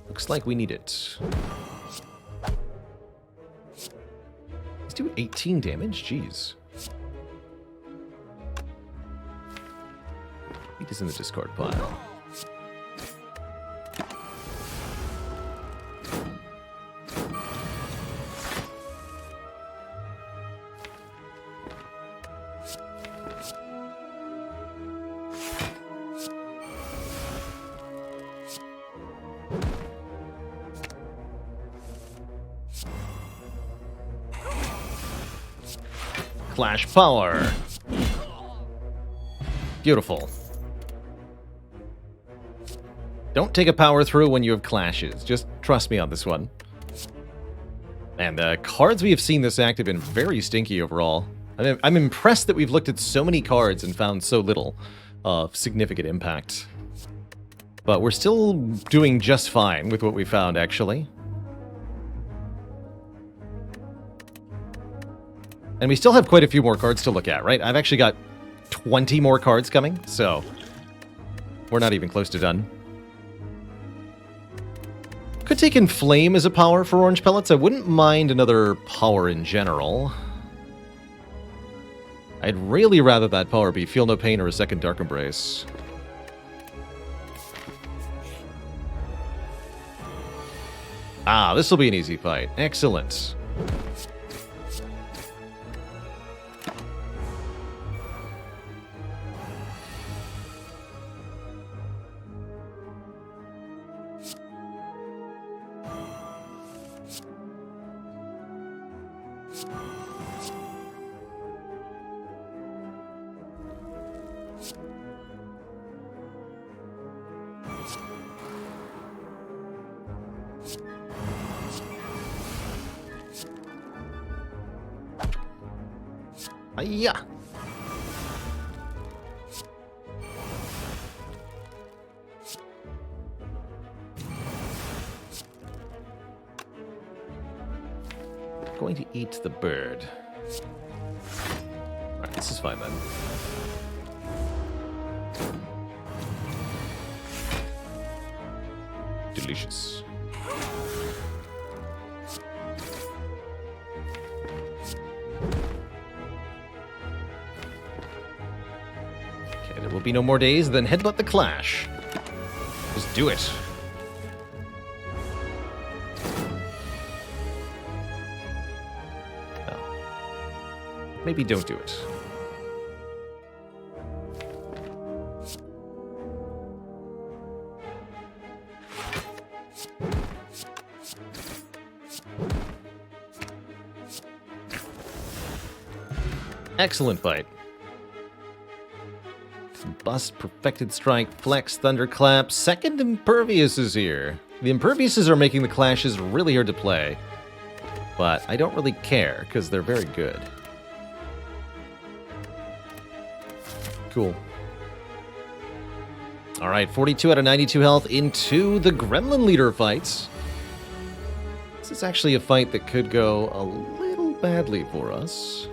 Looks like we need it. Let's do 18 damage. Jeez. It is in the discard pile. Clash power. Beautiful. Don't take a power through when you have clashes. Just trust me on this one. And the cards we have seen this act have been very stinky overall. I'm impressed that we've looked at so many cards and found so little of significant impact. But we're still doing just fine with what we found, actually. And we still have quite a few more cards to look at, right? I've actually got 20 more cards coming, so we're not even close to done. Could take in Flame as a power for Orange Pellets. I wouldn't mind another power in general. I'd really rather that power be Feel No Pain or a second Dark Embrace. Ah, this will be an easy fight. Excellent. Yeah. Going to eat the bird. Alright, this is fine then. Delicious. Okay, there will be no more days, then headbutt the clash. Just do it. Maybe don't do it. Excellent fight. Bust, Perfected Strike, Flex, Thunderclap. Second Impervious is here. The Imperviouses are making the clashes really hard to play. But I don't really care, because they're very good. Cool. Alright, 42 out of 92 health into the Gremlin Leader fights. This is actually a fight that could go a little badly for us.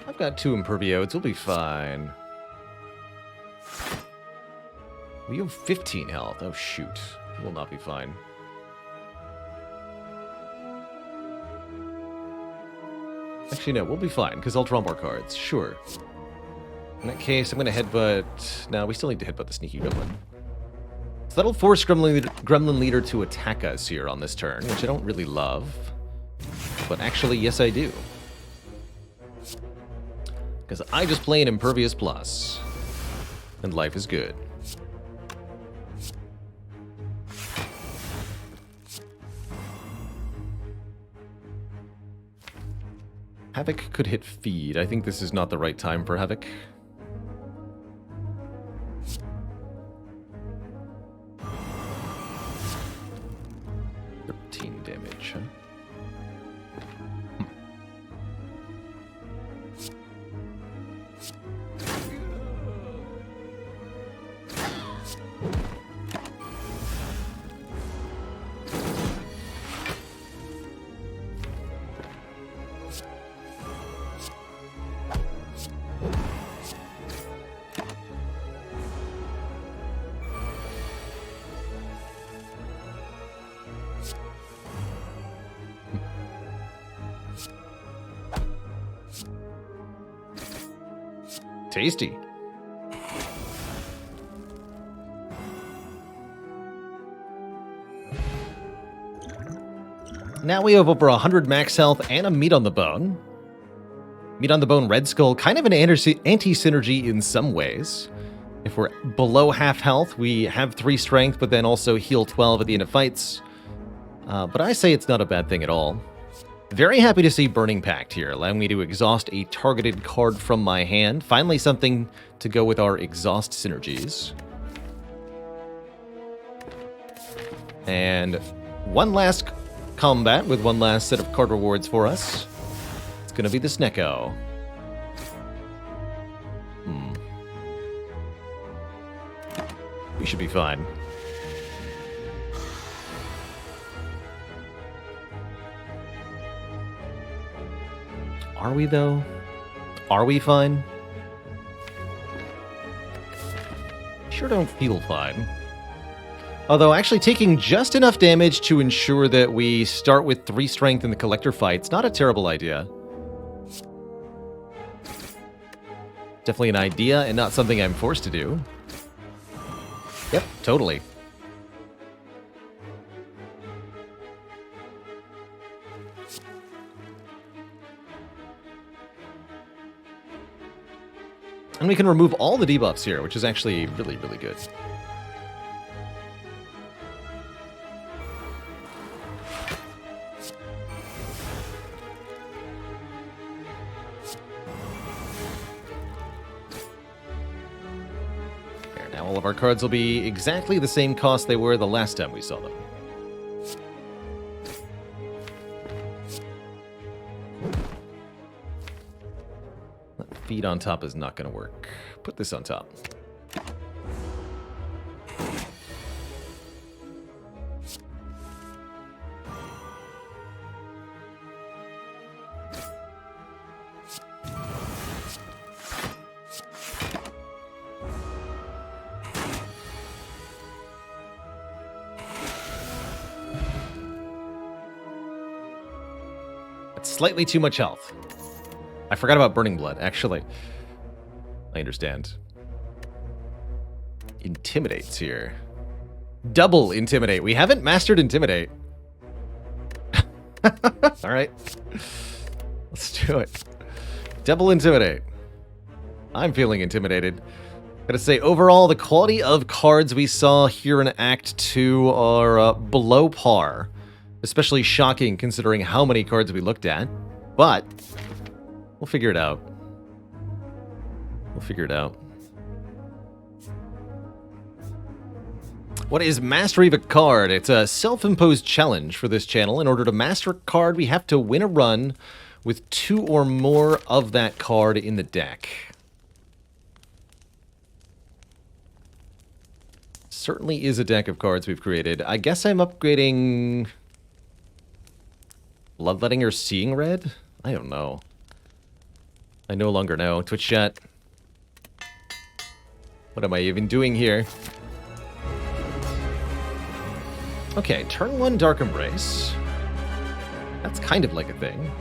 I've got 2 Imperviodes, we'll be fine. We have 15 health. Oh, shoot. We'll not be fine. Actually, no, we'll be fine, because I'll draw more cards. Sure. In that case, I'm going to headbutt... No, we still need to headbutt the Sneaky Gremlin. So that'll force Gremlin Leader to attack us here on this turn, which I don't really love. But actually, yes, I do. Because I just play an Impervious Plus. And life is good. Havoc could hit Feed. I think this is not the right time for Havoc. 13 damage, huh? Tasty. Now we have over 100 max health and a Meat on the Bone. Meat on the Bone Red Skull, kind of an anti-synergy in some ways. If we're below half health, we have 3 strength, but then also heal 12 at the end of fights. But I say it's not a bad thing at all. Very happy to see Burning Pact here, allowing me to exhaust a targeted card from my hand. Finally something to go with our exhaust synergies. And one last combat with one last set of card rewards for us. It's gonna be the Snecko. We should be fine. Are we, though? Are we fine? Sure don't feel fine. Although actually taking just enough damage to ensure that we start with 3 strength in the collector fight's not a terrible idea. Definitely an idea and not something I'm forced to do. Yep, totally. And we can remove all the debuffs here, which is actually really, really good. There, now all of our cards will be exactly the same cost they were the last time we saw them. Feed on top is not going to work. Put this on top. That's slightly too much health. I forgot about Burning Blood, actually. I understand. Intimidates here. Double Intimidate. We haven't mastered Intimidate. Alright. Let's do it. Double Intimidate. I'm feeling intimidated. Gotta say, overall, the quality of cards we saw here in Act 2 are below par. Especially shocking considering how many cards we looked at. But we'll figure it out. We'll figure it out. What is Mastery of a Card? It's a self-imposed challenge for this channel. In order to master a card, we have to win a run with 2 or more of that card in the deck. Certainly is a deck of cards we've created. I guess I'm upgrading Bloodletting or Seeing Red? I don't know. I no longer know. Twitch chat. What am I even doing here? Okay, turn 1 Dark Embrace. That's kind of like a thing.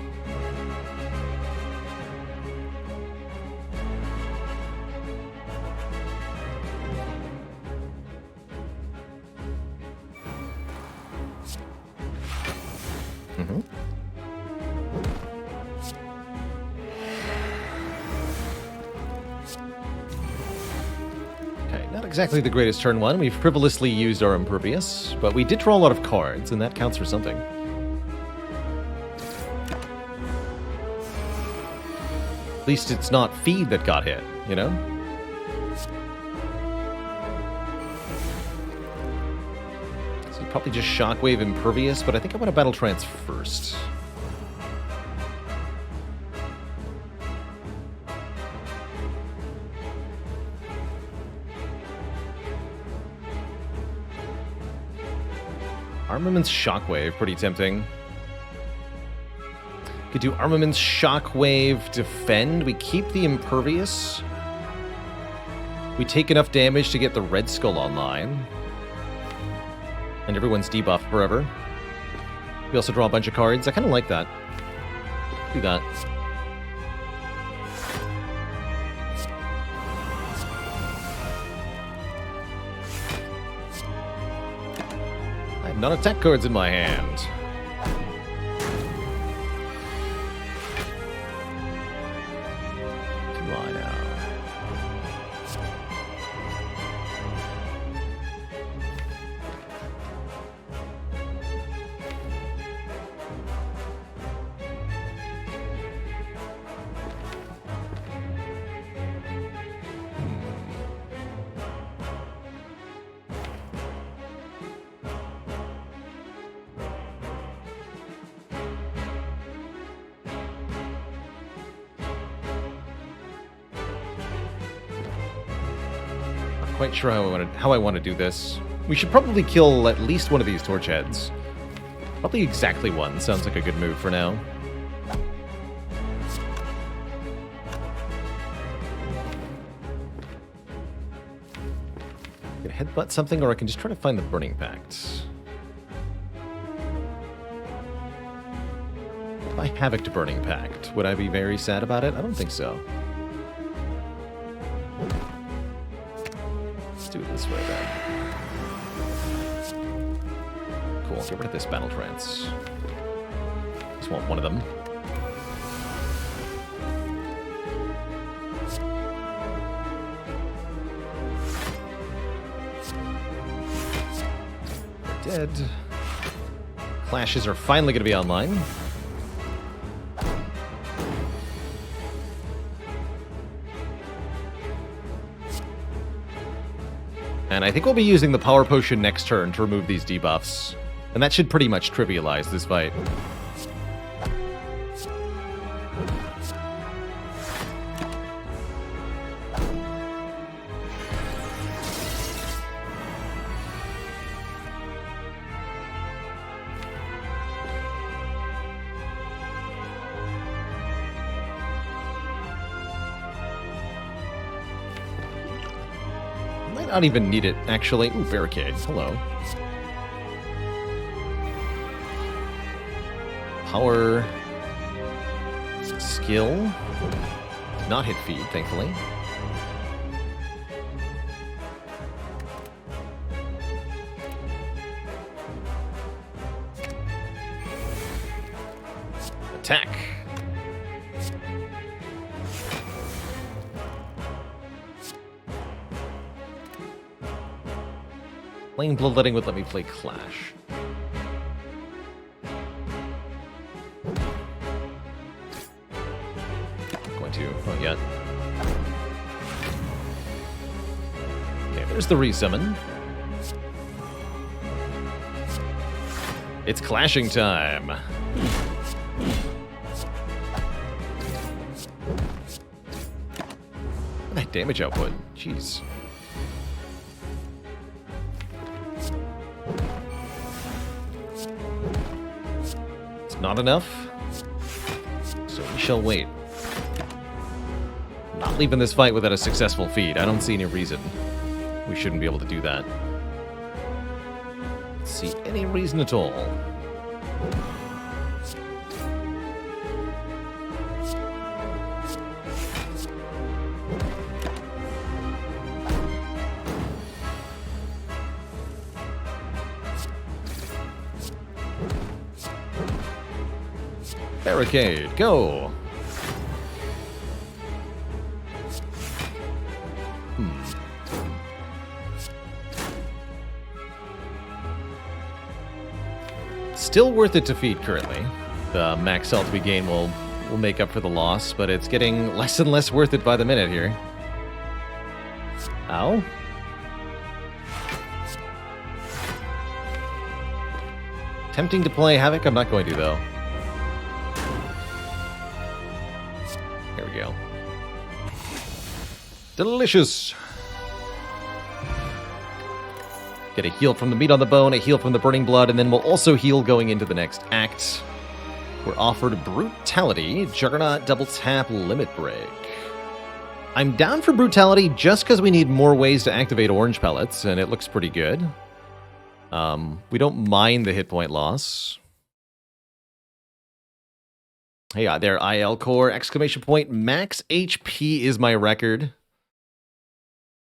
Mm-hmm. Not exactly the greatest turn 1. We've frivolously used our Impervious, but we did draw a lot of cards, and that counts for something. At least it's not Feed that got hit, you know? So probably just Shockwave Impervious, but I think I want to Battle Trance first. Armament's Shockwave, pretty tempting. Could do Armament's Shockwave, Defend. We keep the Impervious. We take enough damage to get the Red Skull online. And everyone's debuffed forever. We also draw a bunch of cards. I kind of like that. Do that. Non-attack cards in my hand. Come on now. quite sure how I want to do this. We should probably kill at least one of these torch heads. Probably exactly one. Sounds like a good move for now. I can headbutt something, or I can just try to find the Burning Pact. If I Havoc to Burning Pact, would I be very sad about it? I don't think so. Let's do it this way then. Cool, get rid of this Battle Trance. Just want one of them. They're dead. Clashes are finally going to be online. And I think we'll be using the Power Potion next turn to remove these debuffs. And that should pretty much trivialize this fight. Not even need it, actually. Ooh, barricade. Hello. Power. Skill. Not hit feed, thankfully. Attack. Playing Bloodletting would let me play Clash. Going to, not yet. Okay, there's the resummon. It's clashing time. That damage output, jeez. Not enough, so we shall wait. I'm not leaving this fight without a successful feed. I don't see any reason we shouldn't be able to do that. See any reason at all. Barricade, go! Still worth it to feed currently. The max health we gain will make up for the loss, but it's getting less and less worth it by the minute here. Ow. Tempting to play Havoc, I'm not going to though. There we go. Delicious! Get a heal from the meat on the bone, a heal from the burning blood, and then we'll also heal going into the next act. We're offered Brutality, Juggernaut, Double Tap, Limit Break. I'm down for Brutality just because we need more ways to activate orange pellets, and it looks pretty good. We don't mind the hit point loss. Hey, there, IL Core, exclamation point, max HP is my record.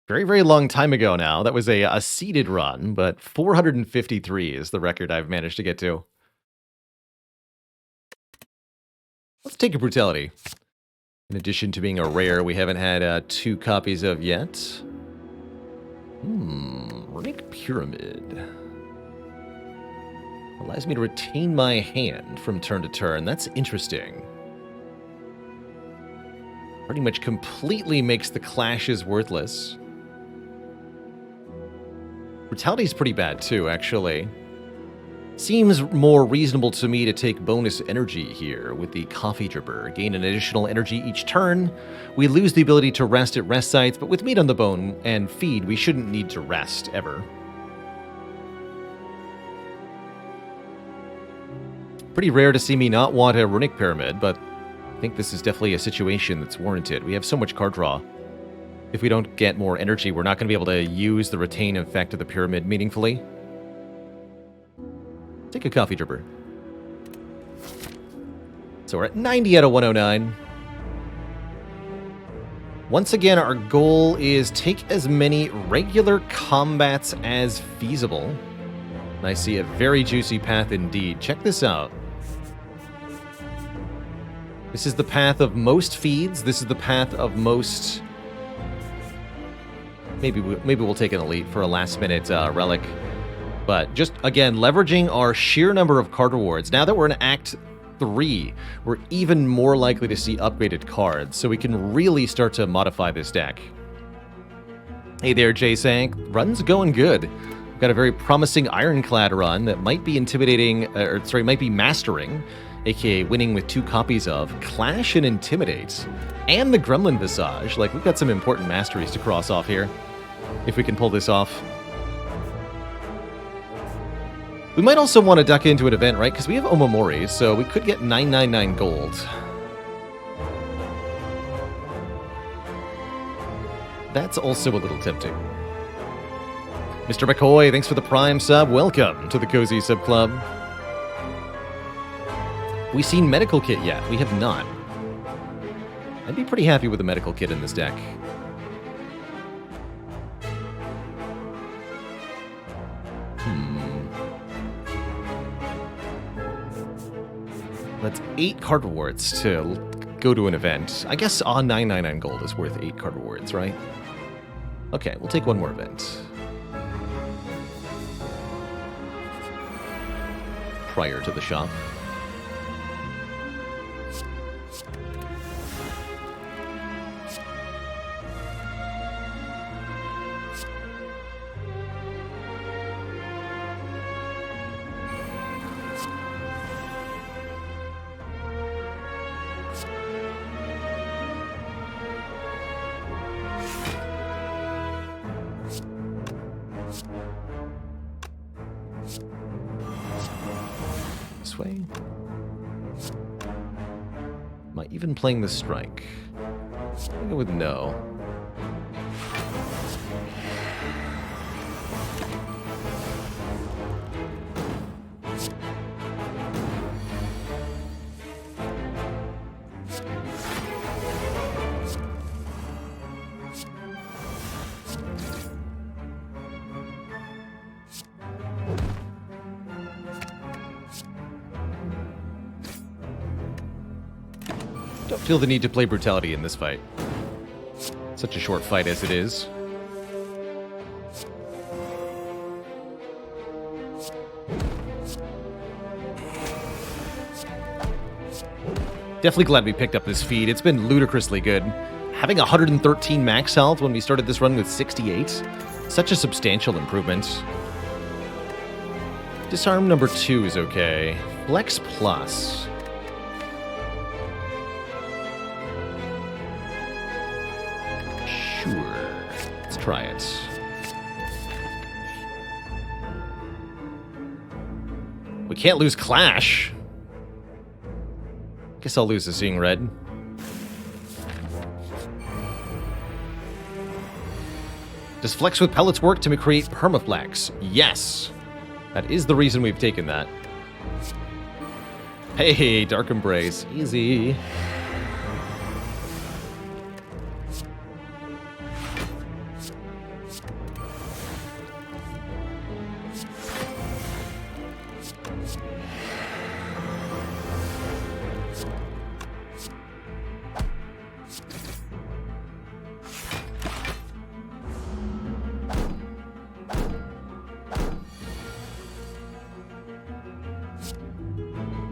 Very, very long time ago now. That was a seeded run, but 453 is the record I've managed to get to. Let's take a Brutality. In addition to being a rare, we haven't had 2 copies of yet. Runic Pyramid. Allows me to retain my hand from turn to turn. That's interesting. Pretty much completely makes the clashes worthless. Brutality's pretty bad too, actually. Seems more reasonable to me to take bonus energy here with the Coffee Dripper. Gain an additional energy each turn. We lose the ability to rest at rest sites, but with meat on the bone and feed, we shouldn't need to rest ever. Pretty rare to see me not want a Runic Pyramid, but I think this is definitely a situation that's warranted. We have so much card draw. If we don't get more energy, we're not going to be able to use the retain effect of the pyramid meaningfully. Take a Coffee Dripper. So we're at 90 out of 109. Once again, our goal is take as many regular combats as feasible. And I see a very juicy path indeed. Check this out. This is the path of most feeds. This is the path of most... Maybe we'll take an elite for a last-minute relic. But just, again, leveraging our sheer number of card rewards. Now that we're in Act 3, we're even more likely to see upgraded cards, so we can really start to modify this deck. Hey there, J-Sank. Run's going good. We've got a very promising Ironclad run that might be might be mastering, aka winning with 2 copies of Clash and Intimidate, and the Gremlin Visage. Like, we've got some important masteries to cross off here, if we can pull this off. We might also want to duck into an event, right? Because we have Omamori, so we could get 999 gold. That's also a little tempting. Mr. McCoy, thanks for the Prime sub. Welcome to the Cozy Sub Club. We seen Medical Kit yet? We have not. I'd be pretty happy with a Medical Kit in this deck. That's 8 card rewards to go to an event. I guess 999 gold is worth 8 card rewards, right? Okay, we'll take one more event. Prior to the shop. Way. Am I even playing the strike? I go with no. Don't feel the need to play brutality in this fight. Such a short fight as it is. Definitely glad we picked up this feed. It's been ludicrously good. Having 113 max health when we started this run with 68. Such a substantial improvement. Disarm number 2 is okay. Flex plus. Let's try it. We can't lose Clash. Guess I'll lose the Seeing Red. Does Flex with Pellets work to create Permaflex? Yes. That is the reason we've taken that. Hey, Dark Embrace. Easy.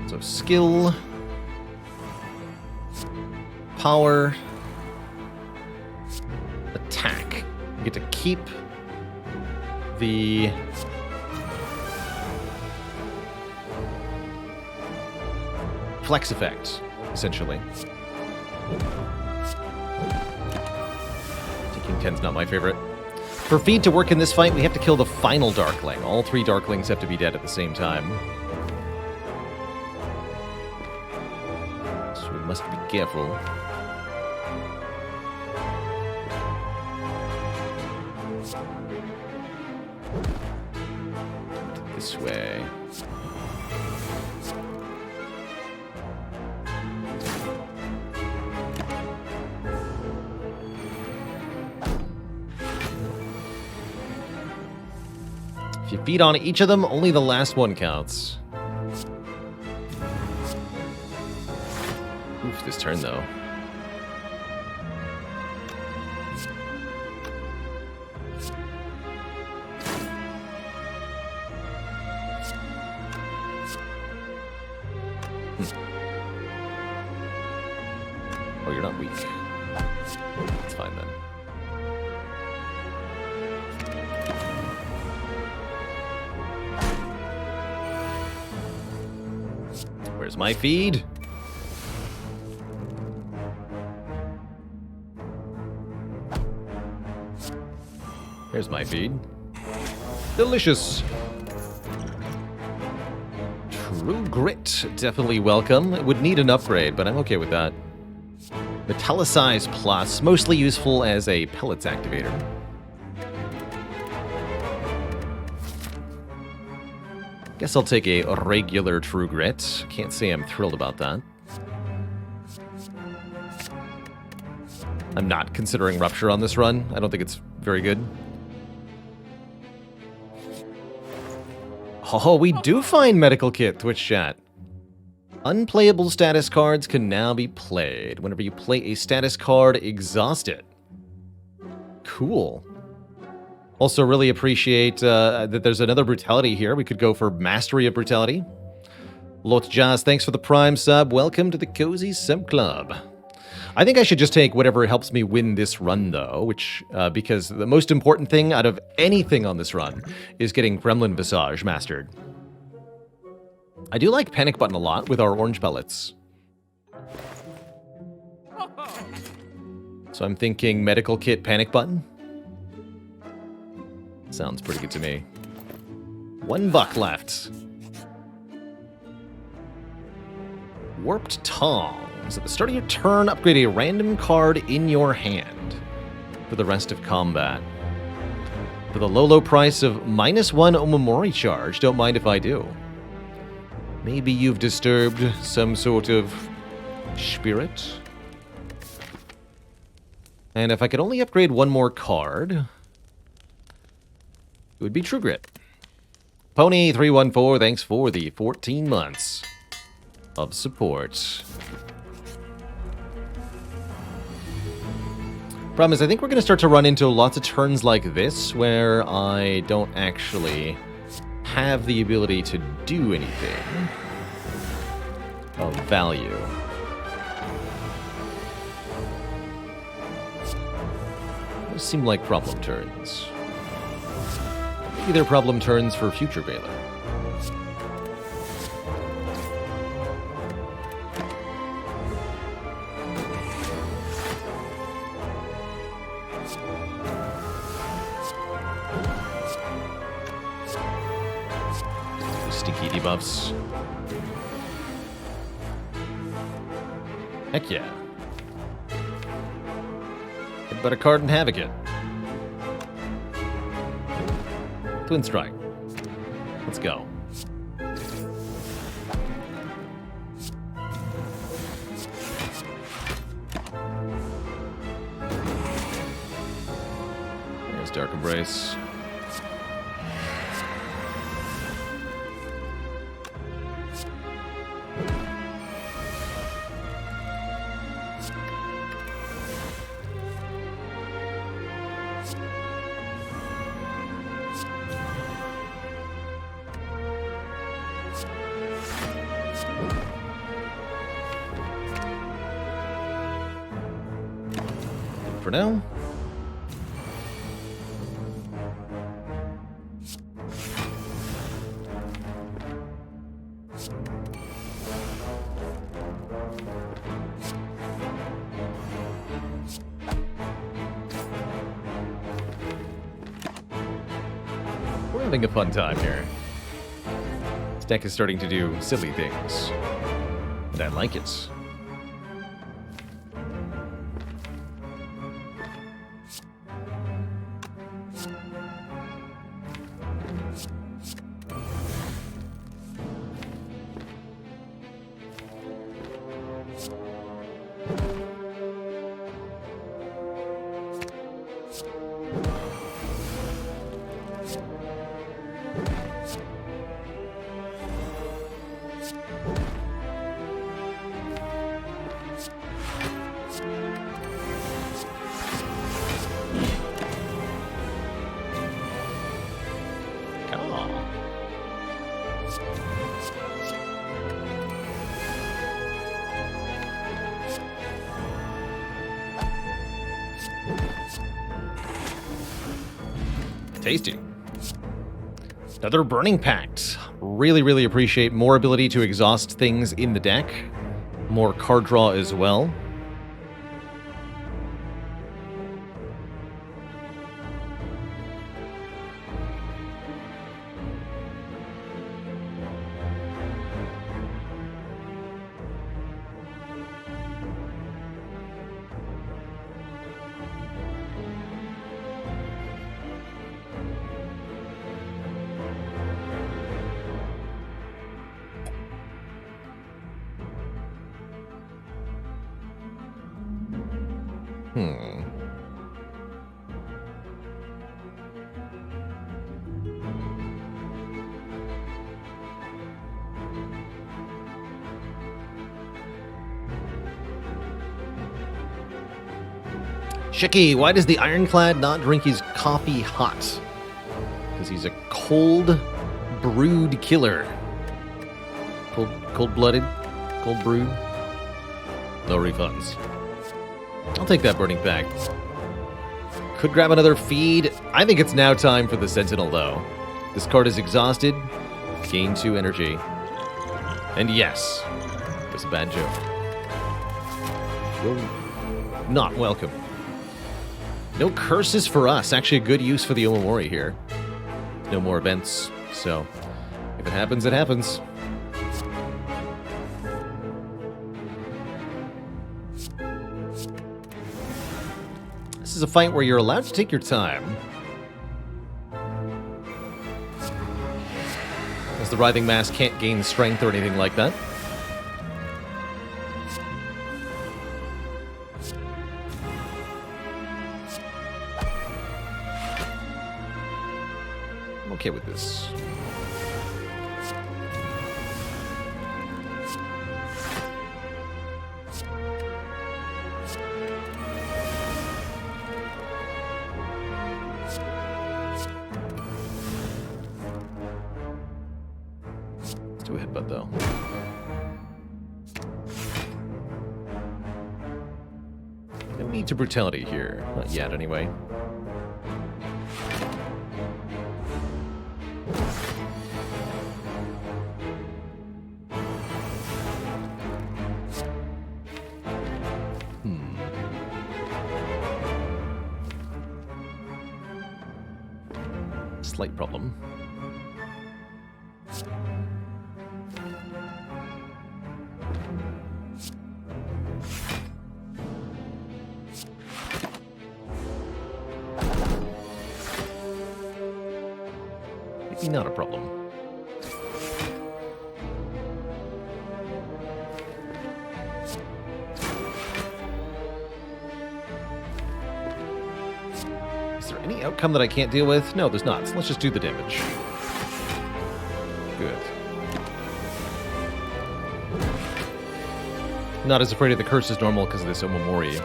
So skill, power, attack. You get to keep the flex effect, essentially. Taking 10's not my favorite. For feed to work in this fight, we have to kill the final Darkling. All 3 Darklings have to be dead at the same time. So we must be careful. This way. If you feed on each of them, only the last one counts. Oof, this turn though. Oh, you're not weak. That's fine then. Where's my feed? Here's my feed. Delicious. True Grit, definitely welcome. It would need an upgrade, but I'm okay with that. Metallicize Plus, mostly useful as a pellets activator. Guess I'll take a regular True Grit. Can't say I'm thrilled about that. I'm not considering Rupture on this run. I don't think it's very good. Oh, we do find Medical Kit, Twitch chat. Unplayable status cards can now be played. Whenever you play a status card, exhaust it. Cool. Also really appreciate that there's another Brutality here. We could go for Mastery of Brutality. Lot Jazz, thanks for the Prime sub. Welcome to the Cozy Sub Club. I think I should just take whatever helps me win this run, though, which, because the most important thing out of anything on this run is getting Gremlin Visage mastered. I do like Panic Button a lot with our orange pellets. So I'm thinking Medical Kit Panic Button. Sounds pretty good to me. $1 left. Warped Tongs. At the start of your turn, upgrade a random card in your hand for the rest of combat. For the low price of -1 Omamori charge, don't mind if I do. Maybe you've disturbed some sort of spirit. And if I could only upgrade one more card, it would be True Grit. Pony314, thanks for the 14 months of support. Problem is, I think we're going to start to run into lots of turns like this where I don't actually have the ability to do anything of value. Those seem like problem turns. Maybe they're problem turns for future Baylor. Stinky debuffs. Heck yeah. Get better card and Havoc it. Twin Strike. Let's go. There's Dark Embrace. For now. having a fun time here. This deck is starting to do silly things. And I like it. Tasty. Another Burning Pact. Really, really appreciate more ability to exhaust things in the deck. More card draw as well. Shiki, why does the Ironclad not drink his coffee hot? Because he's a cold brewed killer. Cold-blooded, cold brewed. No refunds. I'll take that Burning Pact. Could grab another feed. I think it's now time for the Sentinel, though. This card is exhausted. Gain 2 energy. And yes, it was a bad joke. You're not welcome. No curses for us. Actually, a good use for the Omamori here. No more events, so if it happens, it happens. This is a fight where you're allowed to take your time. As the Writhing Mass can't gain strength or anything like that. I'm okay with this. Let's do a headbutt, though. No need to brutality here. Not yet, anyway. Slight problem. Maybe not a problem. Is there any outcome that I can't deal with? No, there's not. So let's just do the damage. Good. Not as afraid of the curse as normal because of this Omamori.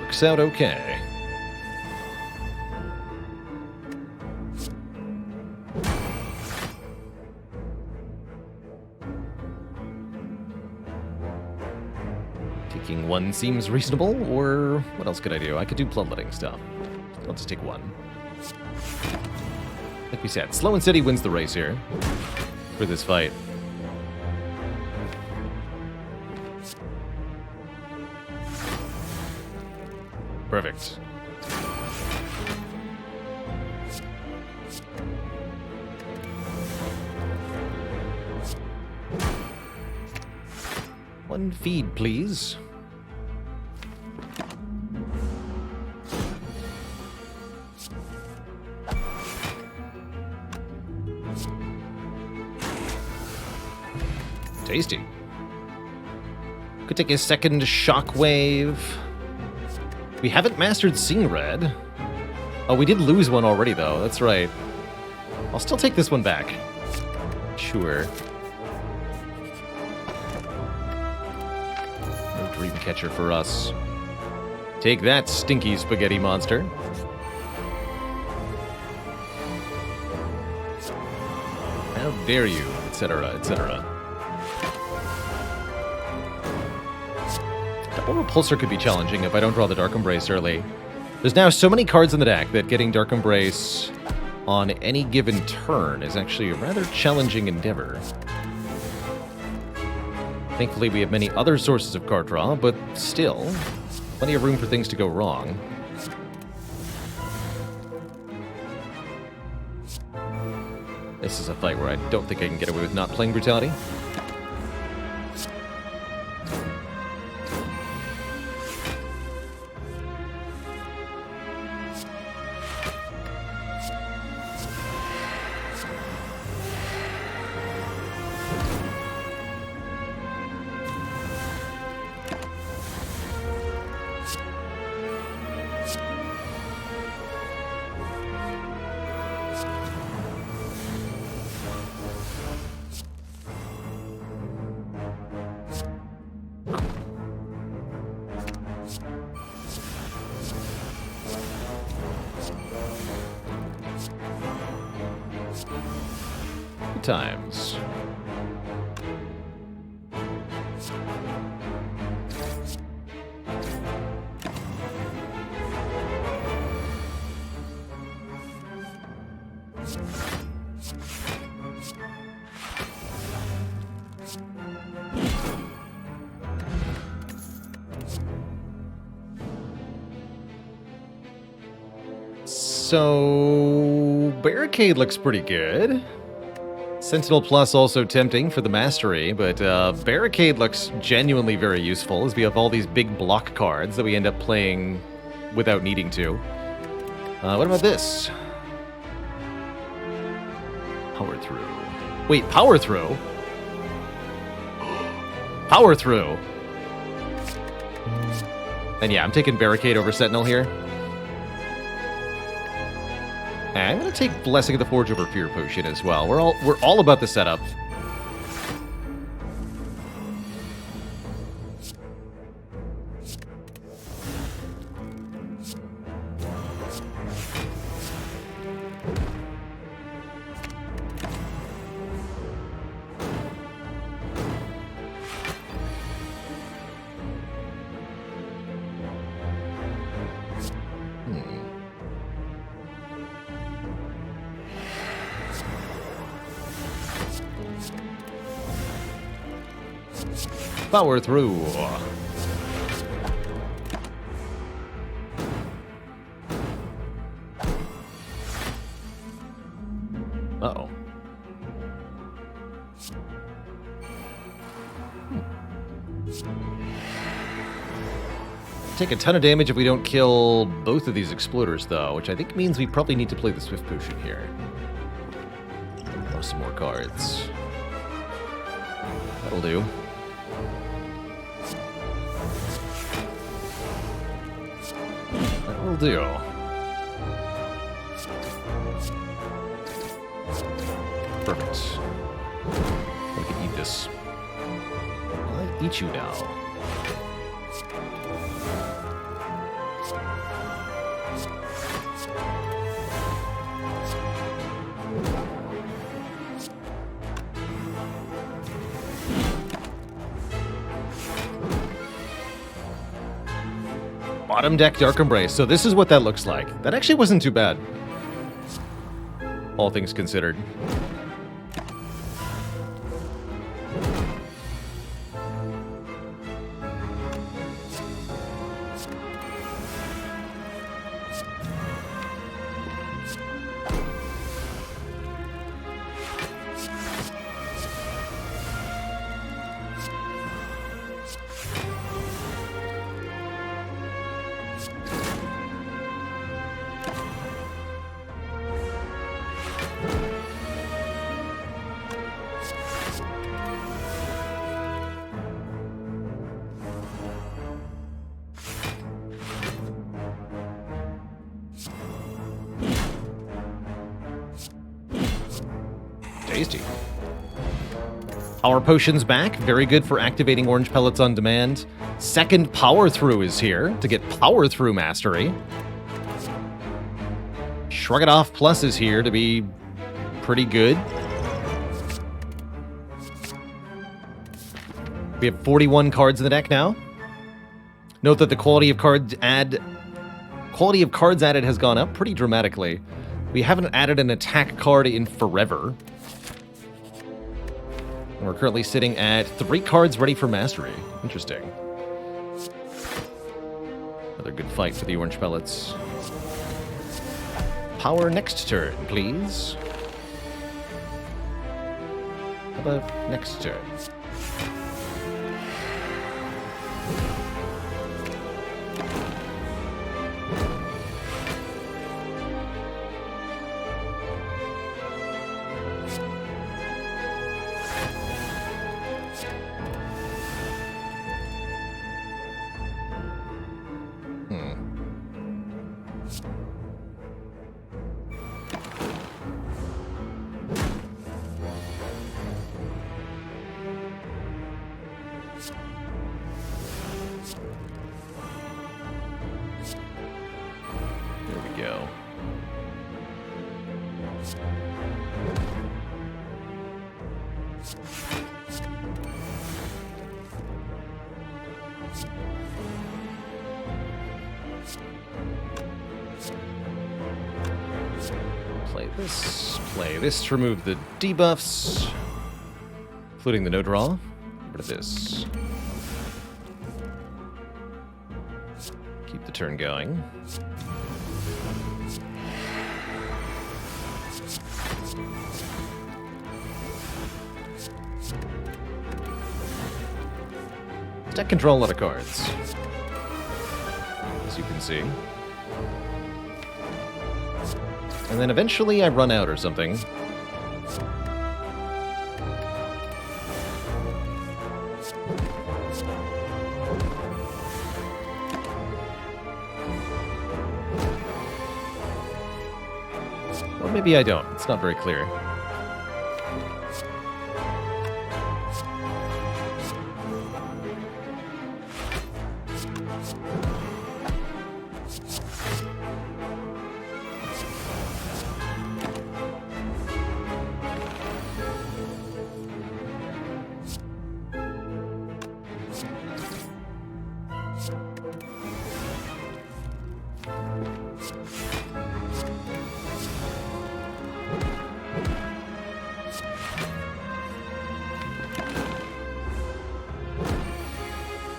Works out okay. Taking 1 seems reasonable, or what else could I do? I could do bloodletting stuff. I'll just take 1. Like we said, slow and steady wins the race here for this fight. Perfect. One feed, please. Tasty. Could take a second shockwave. We haven't mastered Seeing Red. Oh, we did lose one already, though. That's right. I'll still take this one back. Sure. No Dreamcatcher for us. Take that, stinky spaghetti monster. How dare you, etc., etc. Double Repulsor could be challenging if I don't draw the Dark Embrace early. There's now so many cards in the deck that getting Dark Embrace on any given turn is actually a rather challenging endeavor. Thankfully, we have many other sources of card draw, but still, plenty of room for things to go wrong. This is a fight where I don't think I can get away with not playing Brutality. Times. So, Barricade looks pretty good. Sentinel Plus also tempting for the Mastery, but Barricade looks genuinely very useful as we have all these big block cards that we end up playing without needing to. What about this? Power Through. Wait, Power Through? Power Through! And yeah, I'm taking Barricade over Sentinel here. And I'm going to take Blessing of the Forge over Fear Potion as well. We're all about the setup. Power Through. Uh-oh. Take a ton of damage if we don't kill both of these exploders, though, which I think means we probably need to play the Swift Potion here. Oh, some more cards. That'll do. That'll do. Perfect. I can eat this. I'll eat you now. Bottom deck Dark Embrace. So this is what that looks like. That actually wasn't too bad, all things considered. Tasty. Power Potion's back. Very good for activating orange pellets on demand. Second Power Through is here to get Power Through Mastery. Shrug It Off Plus is here to be pretty good. We have 41 cards in the deck now. Note that the quality of cards added has gone up pretty dramatically. We haven't added an attack card in forever. And we're currently sitting at 3 cards ready for mastery. Interesting. Another good fight for the orange pellets. Power next turn, please. How about next turn? Play this to remove the debuffs, including the no draw. Get rid of this. Keep the turn going. Deck control a lot of cards, as you can see. And then eventually I run out or something. Or maybe I don't. It's not very clear.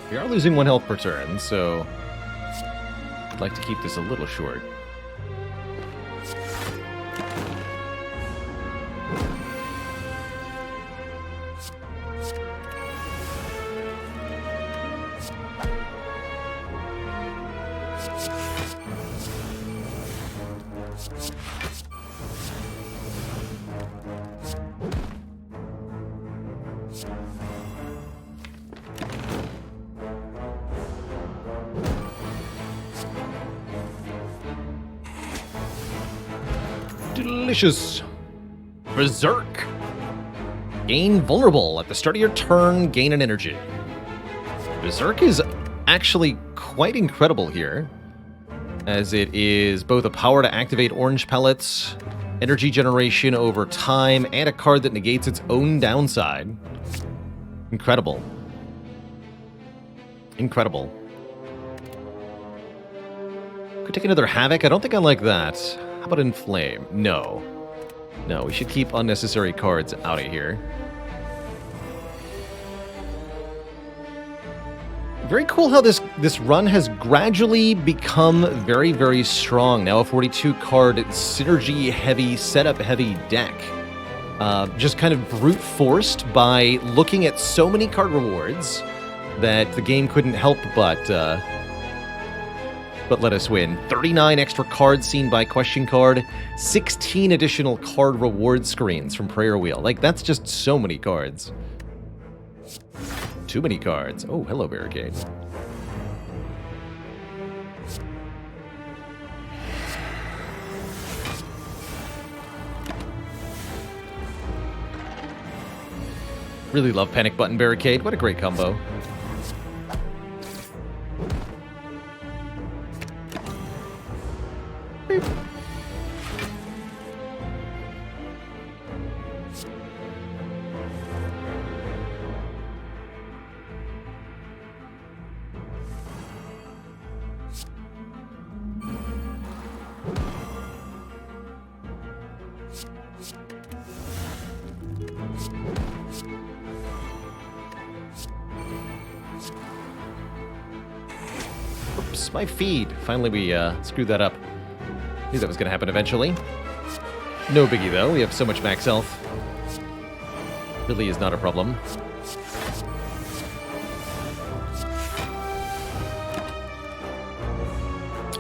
We are losing 1 health per turn, so I'd like to keep this a little short. Delicious. Berserk. Gain vulnerable. At the start of your turn, gain an energy. Berserk is actually quite incredible here, as it is both a power to activate orange pellets, energy generation over time, and a card that negates its own downside. Incredible. Incredible. Could take another Havoc. I don't think I like that. How about Inflame? No. No, we should keep unnecessary cards out of here. Very cool how this run has gradually become very, very strong. Now a 42-card synergy-heavy, setup-heavy deck. Just kind of brute-forced by looking at so many card rewards that the game couldn't help but let us win. 39 extra cards seen by Question Card, 16 additional card reward screens from Prayer Wheel. Like, that's just so many cards. Too many cards. Oh, hello, Barricade. Really love Panic Button Barricade. What a great combo. Beep. Oops, my feed. Finally we screwed that up. Knew that was going to happen eventually. No biggie though, we have so much max health. Really is not a problem.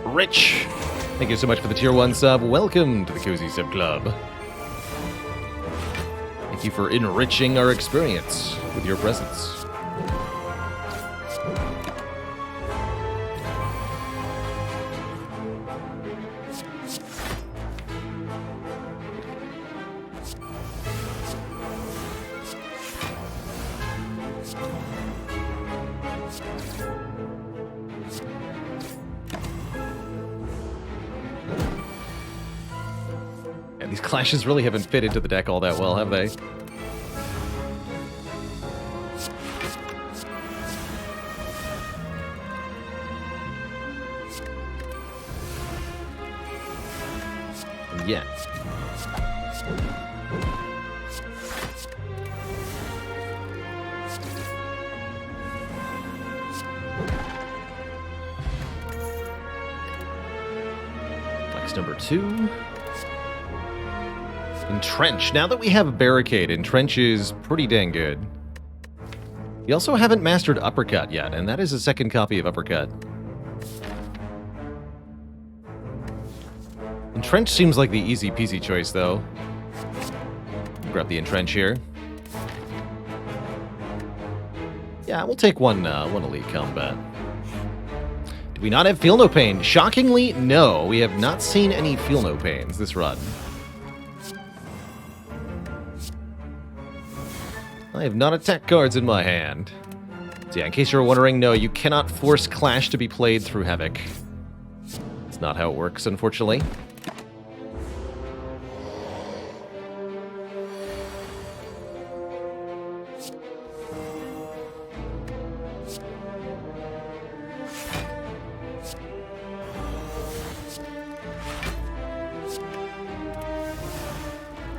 Rich! Thank you so much for the tier 1 sub. Welcome to the Cozy Sub Club. Thank you for enriching our experience with your presence. These clashes really haven't fit into the deck all that well, have they? And yet. Flex number 2. Entrench. Now that we have a barricade, Entrench is pretty dang good. We also haven't mastered Uppercut yet, and that is a second copy of Uppercut. Entrench seems like the easy peasy choice, though. Grab the Entrench here. Yeah, we'll take one elite combat. Do we not have Feel No Pain? Shockingly, no. We have not seen any Feel No Pains this run. I have not attack cards in my hand. So yeah, in case you're wondering, no, you cannot force Clash to be played through Havoc. It's not how it works, unfortunately.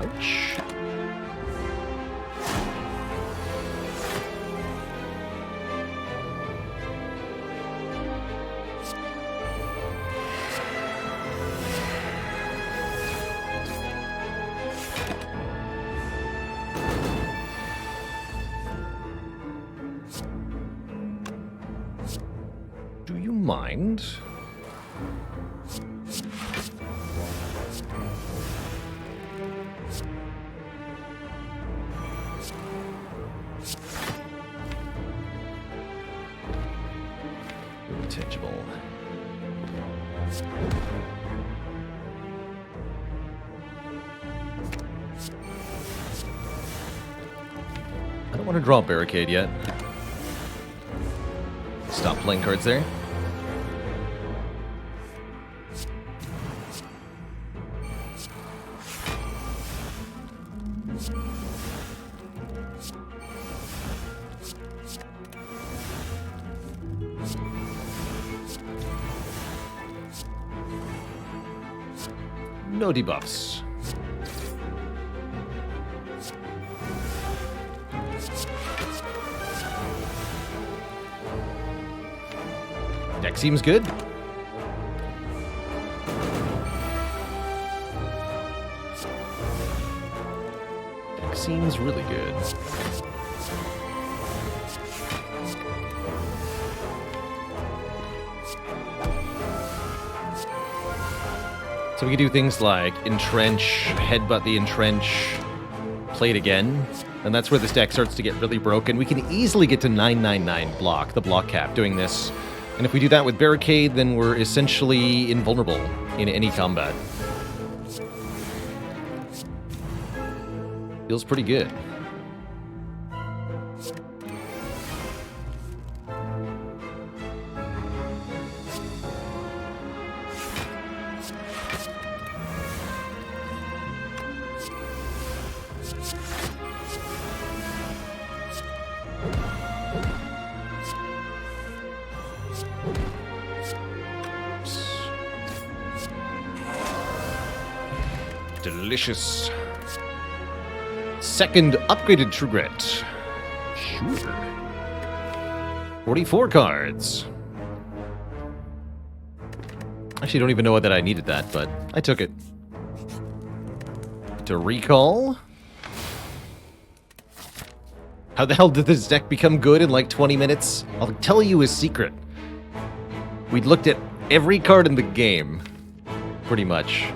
Ouch. Do you mind? Intangible. I don't want to draw a barricade yet. Stop playing cards there. No debuffs. Deck seems good. Deck seems really good. So we can do things like Entrench, Headbutt the Entrench, play it again, and that's where this deck starts to get really broken. We can easily get to 999 block, the block cap, doing this. And if we do that with Barricade, then we're essentially invulnerable in any combat. Feels pretty good. Delicious. Second upgraded True Grit. Sure. 44 cards. Actually, don't even know that I needed that, but I took it. To recall. How the hell did this deck become good in like 20 minutes? I'll tell you a secret. We looked at every card in the game, pretty much.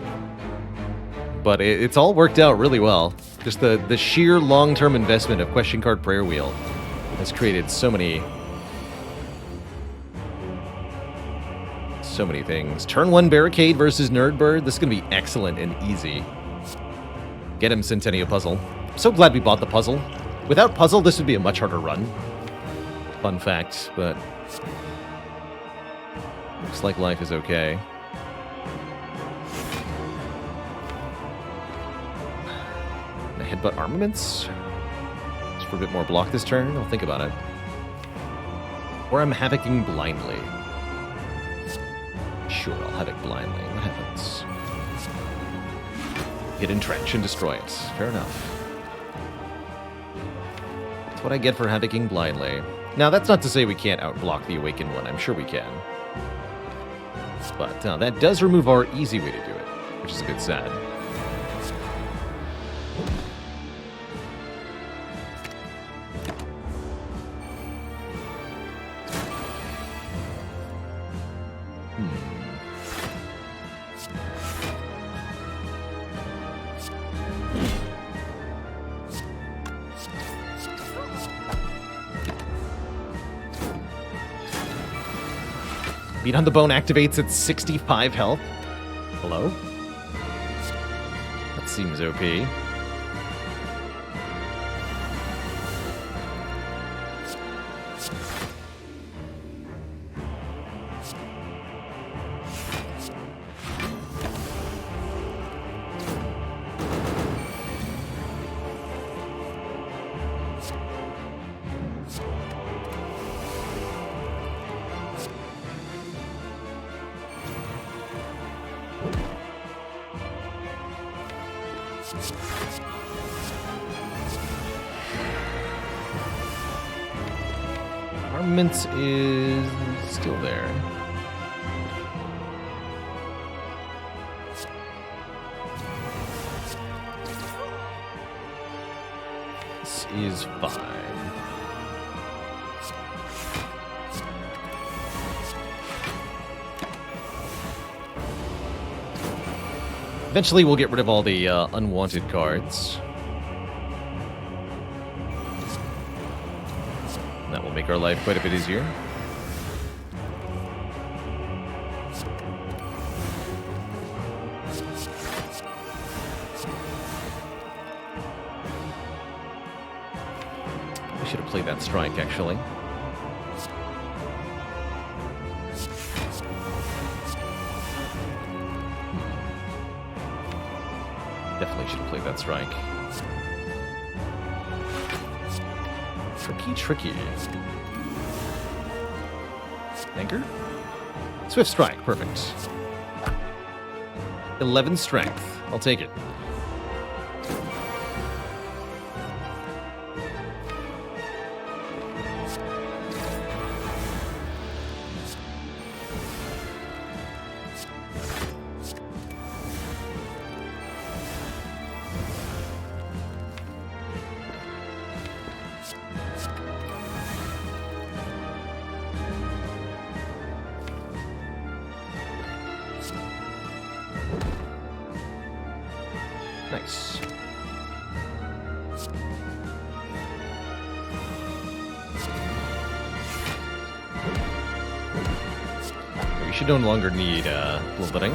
But it's all worked out really well. Just the sheer long-term investment of Question Card Prayer Wheel has created so many things. Turn 1 Barricade versus Nerdbird. This is going to be excellent and easy. Get him Centennial Puzzle. I'm so glad we bought the puzzle. Without puzzle, this would be a much harder run. Fun fact, but looks like life is okay. Gonna headbutt armaments? Just for a bit more block this turn? I'll think about it. Or I'm Havocing blindly. Sure, I'll Havoc blindly. What happens? Hit Entrench and destroy it. Fair enough. That's what I get for Havocing blindly. Now, that's not to say we can't outblock the Awakened one. I'm sure we can. But that does remove our easy way to do it, which is a good sign. Beat on the Bone activates at 65 health. Hello? That seems OP. Armaments is still there. This is fine. Eventually we'll get rid of all the unwanted cards. That will make our life quite a bit easier. We should have played that strike, actually. Definitely should have played that strike. Tricky. Anchor? Swift Strike, perfect. 11 strength. I'll take it. Nice. We should no longer need bloodletting.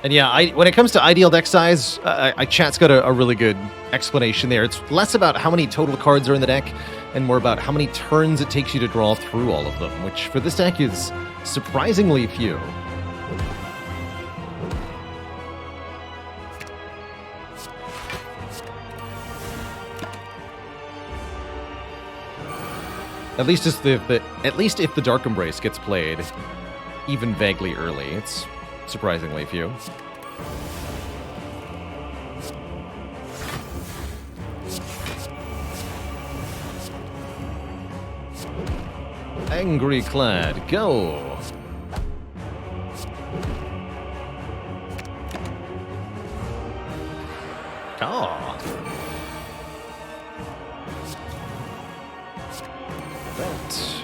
And yeah, when it comes to ideal deck size, chat's got a really good explanation there. It's less about how many total cards are in the deck, and more about how many turns it takes you to draw through all of them, which for this deck is surprisingly few. At least if the Dark Embrace gets played even vaguely early, it's surprisingly few. Ironclad, go! Ah. That.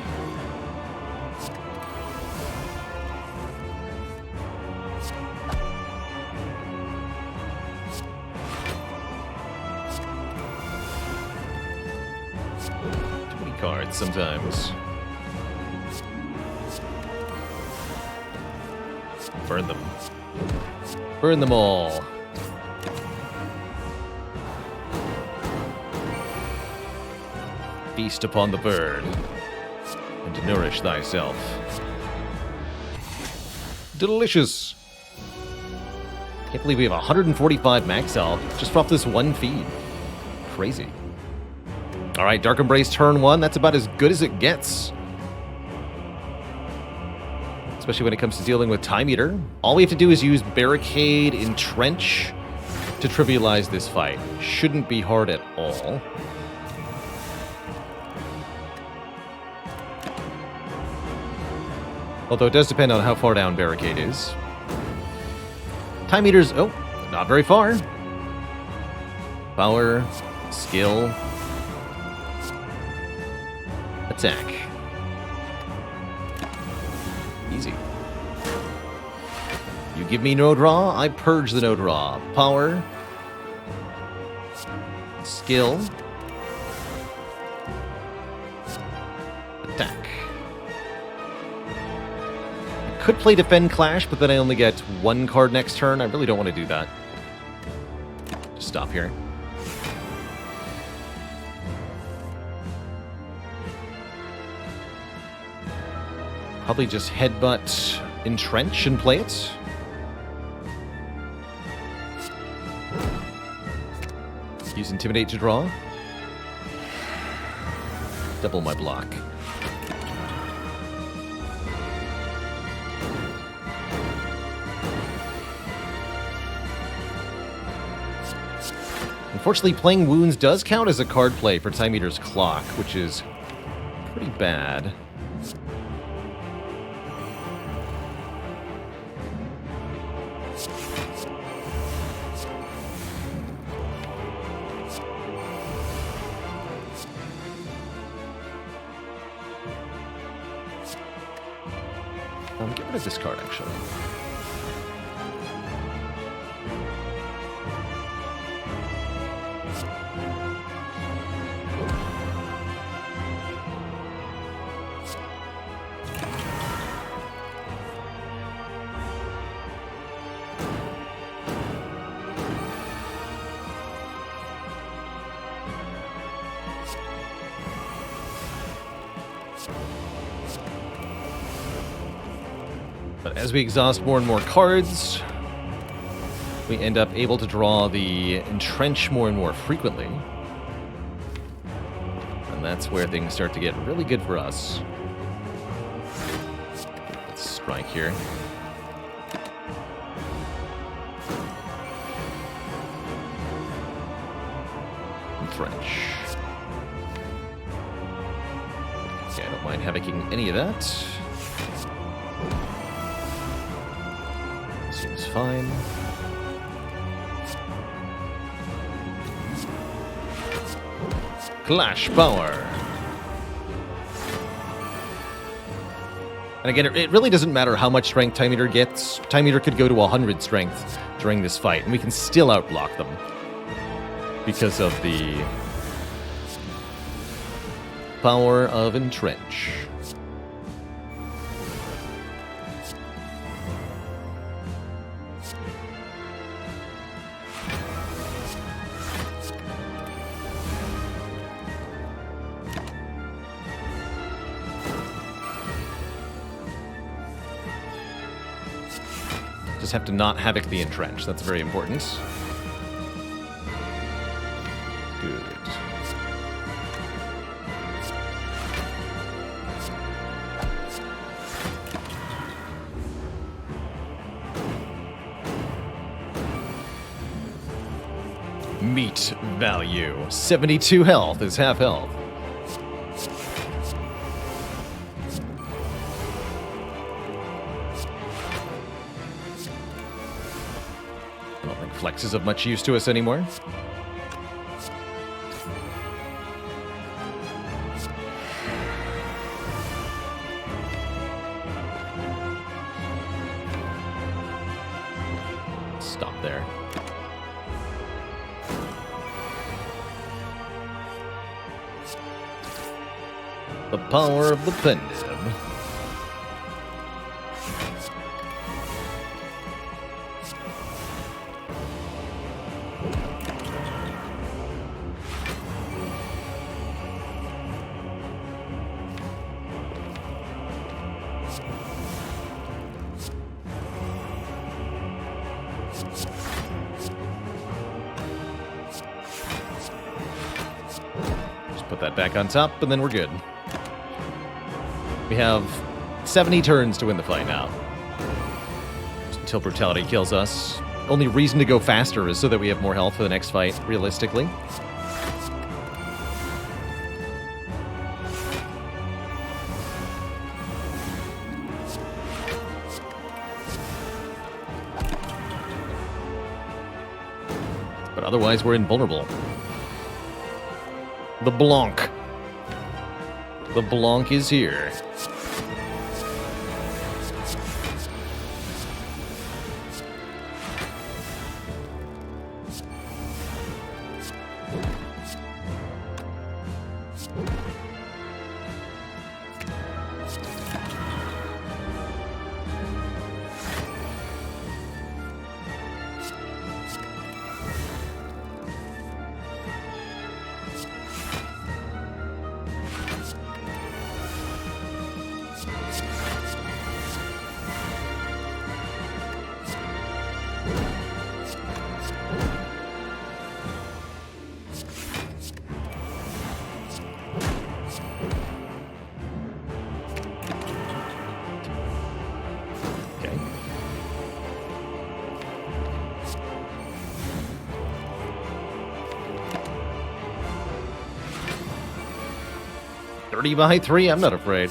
Too many cards sometimes. Burn them. Burn them all. Feast upon the bird, and nourish thyself. Delicious! Can't believe we have 145 max health just off this one feed. Crazy. Alright, Dark Embrace turn 1, that's about as good as it gets. Especially when it comes to dealing with Time Eater. All we have to do is use Barricade, Entrench to trivialize this fight. Shouldn't be hard at all. Although it does depend on how far down Barricade is. Time Eater's, oh, not very far. Power, skill, attack. Easy. You give me no draw, I purge the no draw. Power, skill, attack. I could play Defend Clash, but then I only get one card next turn. I really don't want to do that. Just stop here. Probably just headbutt Entrench and play it. Use Intimidate to draw. Double my block. Unfortunately, playing Wounds does count as a card play for Time Eater's Clock, which is pretty bad. Get rid of this card, actually. But as we exhaust more and more cards, we end up able to draw the Entrench more and more frequently. And that's where things start to get really good for us. Let's strike here. Entrench. Okay, I don't mind having any of that. Seems fine. Clash power. And again, it really doesn't matter how much strength Time Eater gets. Time Eater could go to 100 strength during this fight, and we can still outblock them because of the power of Entrench. just have to not havoc the entrench. That's very important. Good. Meat value. 72 health is half health. I don't think Flex is of much use to us anymore. Stop there. The power of the pendulum. Just put that back on top, and then we're good. We have 70 turns to win the fight now. Just until Brutality kills us. Only reason to go faster is so that we have more health for the next fight, realistically. But otherwise, we're invulnerable. The Blanc. The Blanc is here. Okay. "30 by 3, I'm not afraid.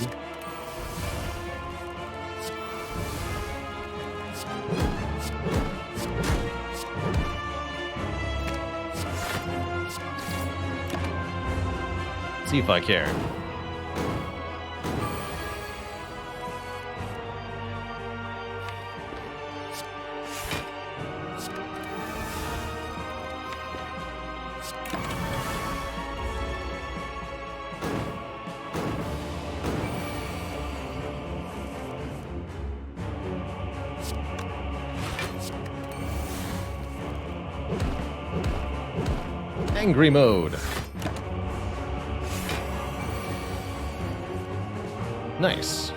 See if I care. Angry mode. Nice.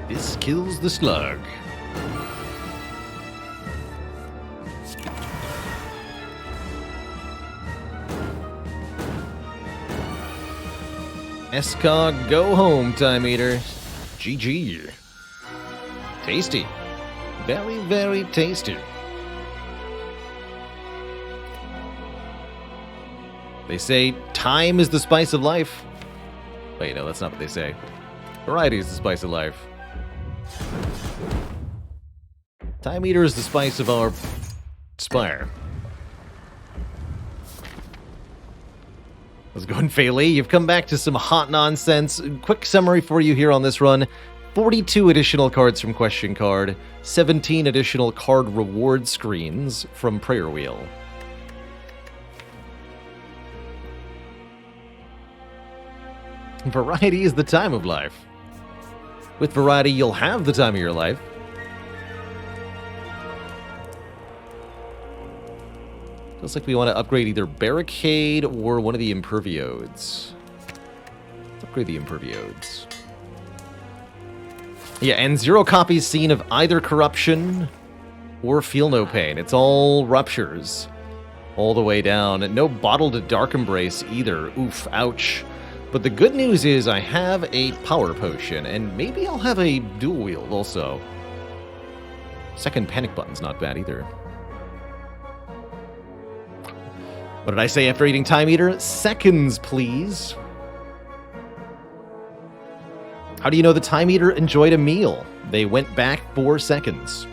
This kills the slug. Escog, go home, Time Eater. GG. Tasty. Very, very tasty. They say time is the spice of life. Wait, no, that's not what they say. Variety is the spice of life. Time Eater is the spice of our Spire. How's it going, Fayley? You've come back to some hot nonsense. Quick summary for you here on this run. 42 additional cards from Question Card. 17 additional card reward screens from Prayer Wheel. Variety is the time of life. With variety, you'll have the time of your life. Looks like we want to upgrade either Barricade or one of the Imperviodes. Let's upgrade the Imperviodes. Yeah, and 0 copies seen of either Corruption or Feel No Pain. It's all Ruptures all the way down. No Bottled Dark Embrace either. Oof, ouch. But the good news is I have a Power Potion, and maybe I'll have a Dual Wield also. Second Panic Button's not bad either. What did I say after eating Time Eater? Seconds, please. How do you know the Time Eater enjoyed a meal? They went back 4 seconds.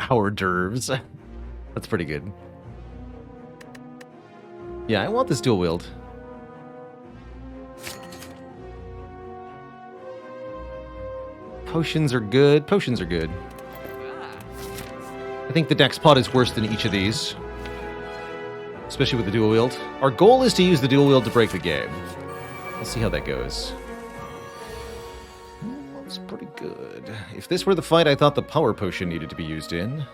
Hors d'oeuvres. That's pretty good. Yeah, I want this dual wield. Potions are good. Potions are good. I think the dex pot is worse than each of these. Especially with the dual wield. Our goal is to use the dual wield to break the game. We'll see how that goes. That's pretty good. If this were the fight I thought the Power Potion needed to be used in.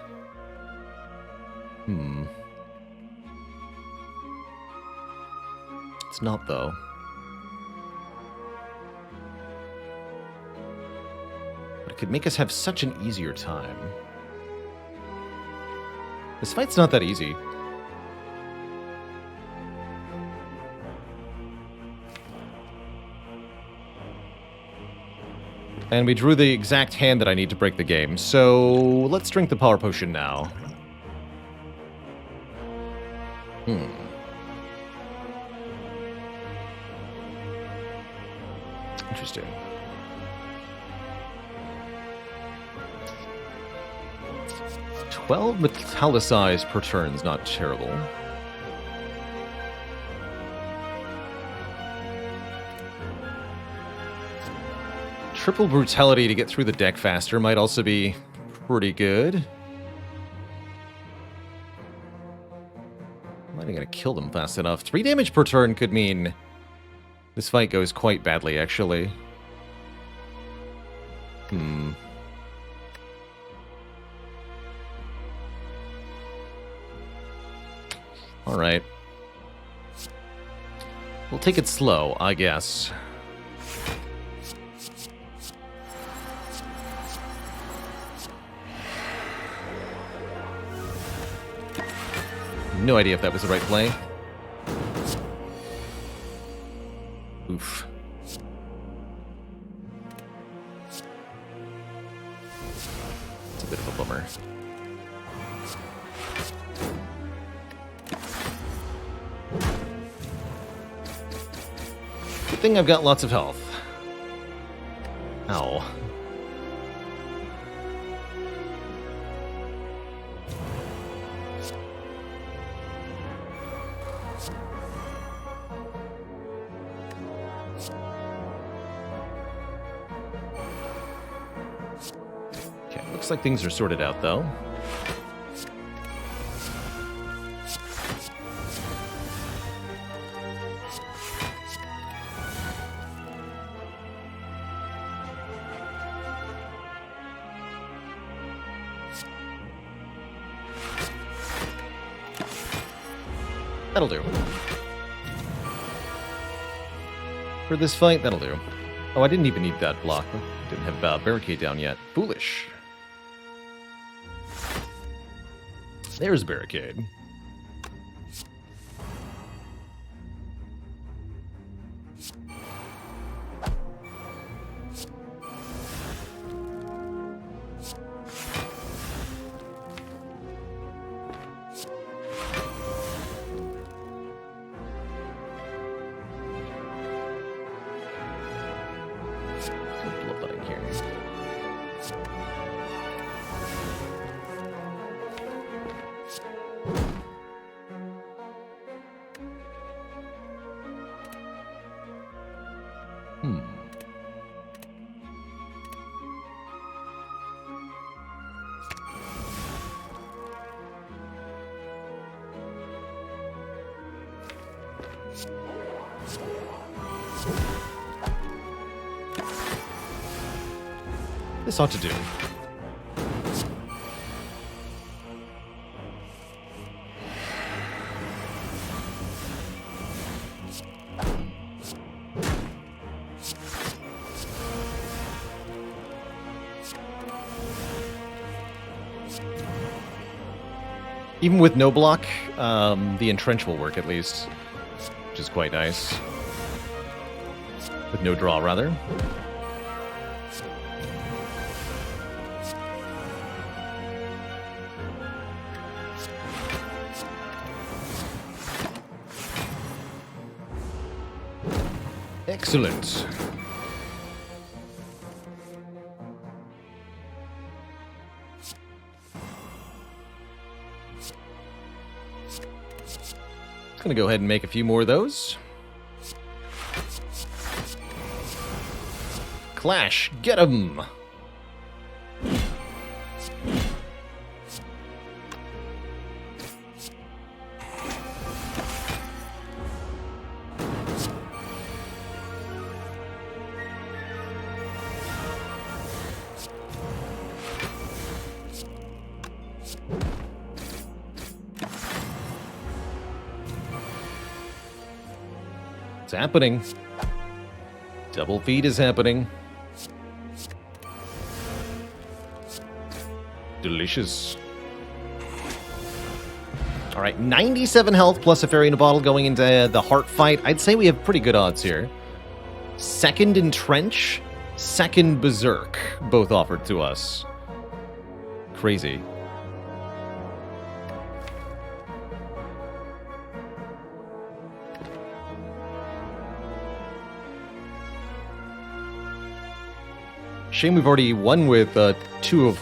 It's not, though. But it could make us have such an easier time. This fight's not that easy. And we drew the exact hand that I need to break the game, so let's drink the Power Potion now. Interesting. $12 metallicized per turn's not terrible. Triple Brutality to get through the deck faster might also be pretty good. I'm not even going to kill them fast enough. 3 damage per turn could mean this fight goes quite badly, actually. Alright. We'll take it slow, I guess. No idea if that was the right play. Oof. It's a bit of a bummer. Good thing I've got lots of health. Ow. Looks like things are sorted out, though. That'll do. For this fight, that'll do. Oh, I didn't even need that block. Didn't have barricade down yet. Foolish. There's barricade. This ought to do. Even with no block, the entrench will work at least, which is quite nice. With no draw, rather. Excellent. Gonna go ahead and make a few more of those. Clash, get 'em! It's happening. Double feed is happening. Delicious. Alright, 97 health plus a fairy in a bottle going into the heart fight. I'd say we have pretty good odds here. Second entrench, second berserk, both offered to us. Crazy. Shame we've already won with 2 of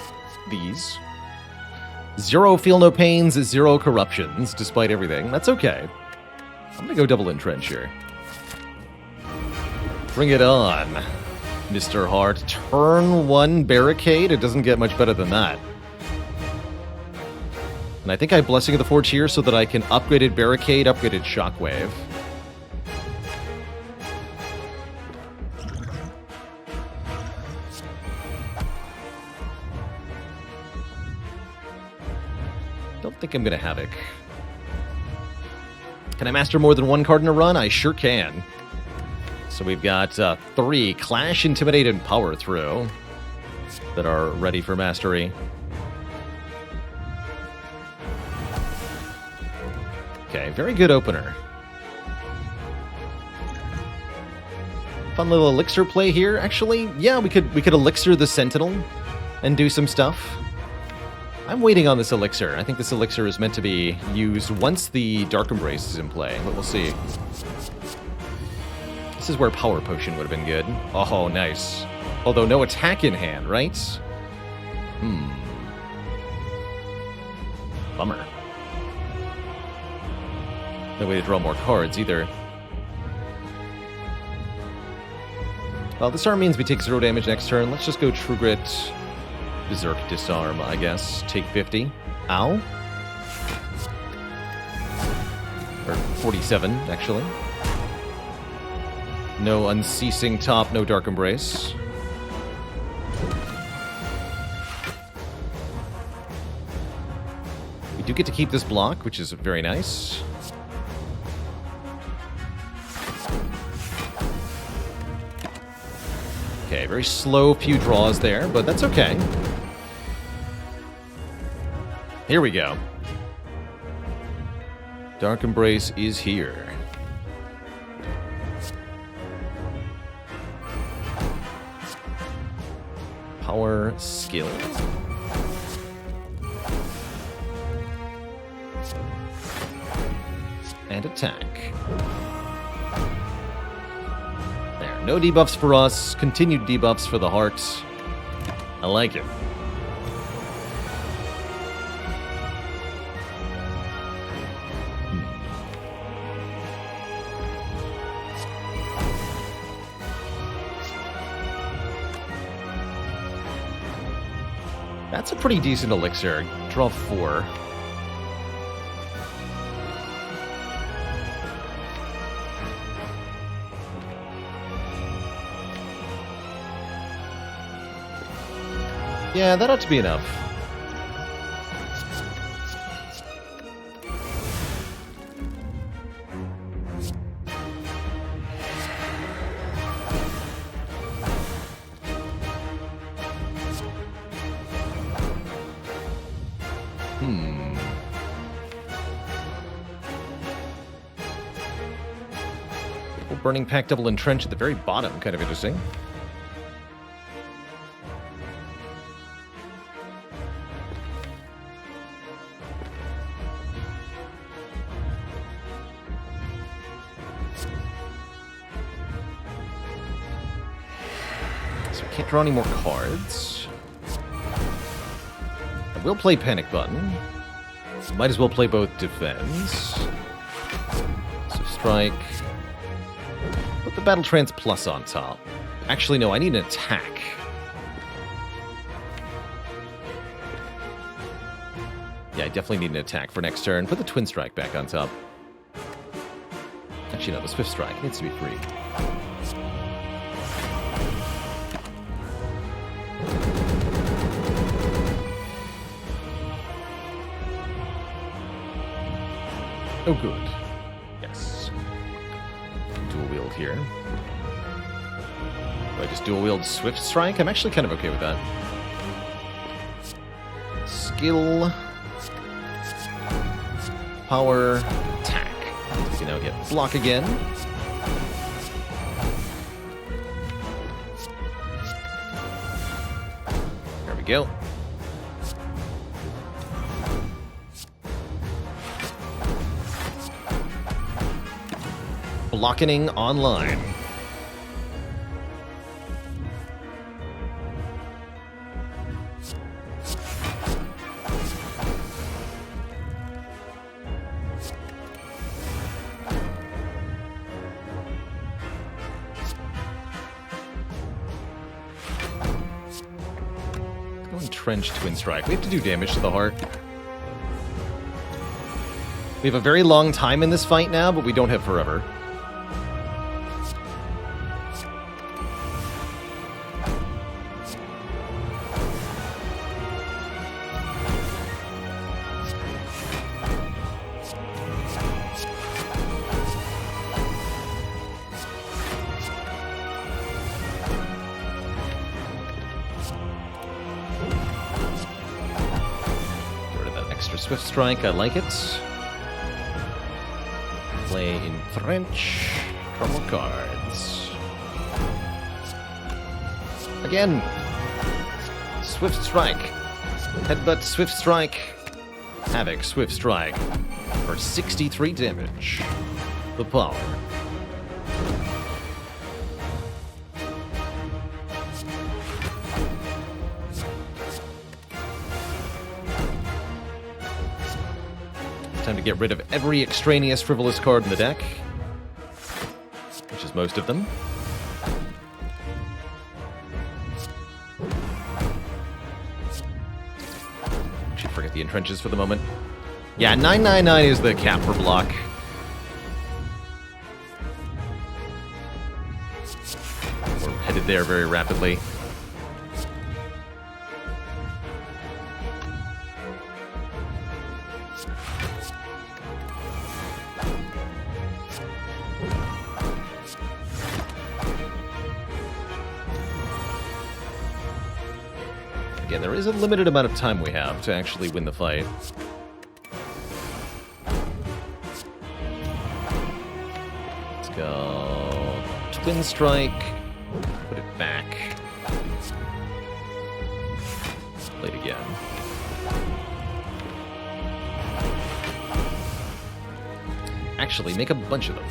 these. 0 feel no pains, 0 corruptions, despite everything. That's okay. I'm gonna go double entrench here. Bring it on, Mr. Hart. Turn 1 barricade? It doesn't get much better than that. And I think I have Blessing of the Forge here so that I can upgraded barricade, upgraded shockwave. Don't think I'm going to Havoc. Can I master more than 1 card in a run? I sure can. So we've got 3 Clash, Intimidate, and Power Through that are ready for mastery. Okay, very good opener. Fun little elixir play here, actually. Yeah, we could elixir the Sentinel and do some stuff. I'm waiting on this elixir. I think this elixir is meant to be used once the Dark Embrace is in play, but we'll see. This is where Power Potion would have been good. Oh, nice. Although no attack in hand, right? Bummer. No way to draw more cards, either. Well, this arm means we take 0 damage next turn. Let's just go True Grit, Berserk, Disarm, I guess. Take 50. Ow. Or 47, actually. No Unceasing Top, no Dark Embrace. We do get to keep this block, which is very nice. Okay, very slow few draws there, but that's okay. Here we go. Dark Embrace is here. Power, skill. And attack. There, no debuffs for us. Continued debuffs for the heart. I like it. That's a pretty decent elixir. Draw 4. Yeah, that ought to be enough. Burning Pact Double Entrench at the very bottom, kind of interesting. So we can't draw any more cards. I will play Panic Button. Might as well play both Defense. So Strike. Put the Battle Trance Plus on top. Actually, no, I need an attack. Yeah, I definitely need an attack for next turn. Put the Twin Strike back on top. Actually, no, the Swift Strike needs to be free. Oh, good. Yes. Dual wield here. Do I just dual wield Swift Strike? I'm actually kind of okay with that. Skill. Power. Attack. So we can now get block again. There we go. Blocking online. Go Entrenched Twin Strike. We have to do damage to the heart. We have a very long time in this fight now, but we don't have forever. Swift Strike, I like it. Play in French. Draw more cards. Again. Swift Strike. Headbutt, Swift Strike. Havoc, Swift Strike. For 63 damage. The power. Time to get rid of every extraneous frivolous card in the deck, which is most of them. Actually, forget the entrenches for the moment. Yeah, 999 is the cap for block. We're headed there very rapidly. Again, there is a limited amount of time we have to actually win the fight. Let's go. Twin Strike. Put it back. Play it again. Actually, make a bunch of them.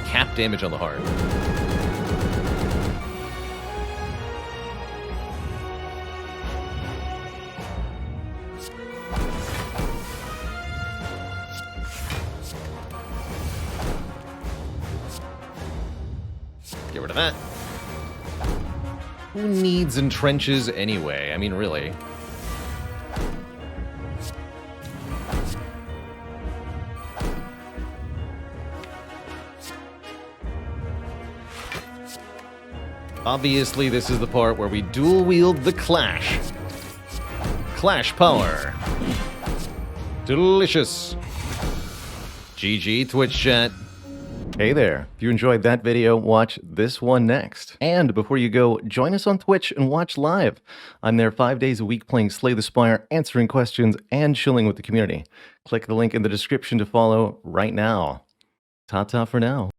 Cap damage on the heart. Get rid of that. Who needs entrenches anyway? I mean, really. Obviously, this is the part where we dual wield the Clash. Clash power. Delicious. GG, Twitch chat. Hey there. If you enjoyed that video, watch this one next. And before you go, join us on Twitch and watch live. I'm there 5 days a week playing Slay the Spire, answering questions, and chilling with the community. Click the link in the description to follow right now. Ta-ta for now.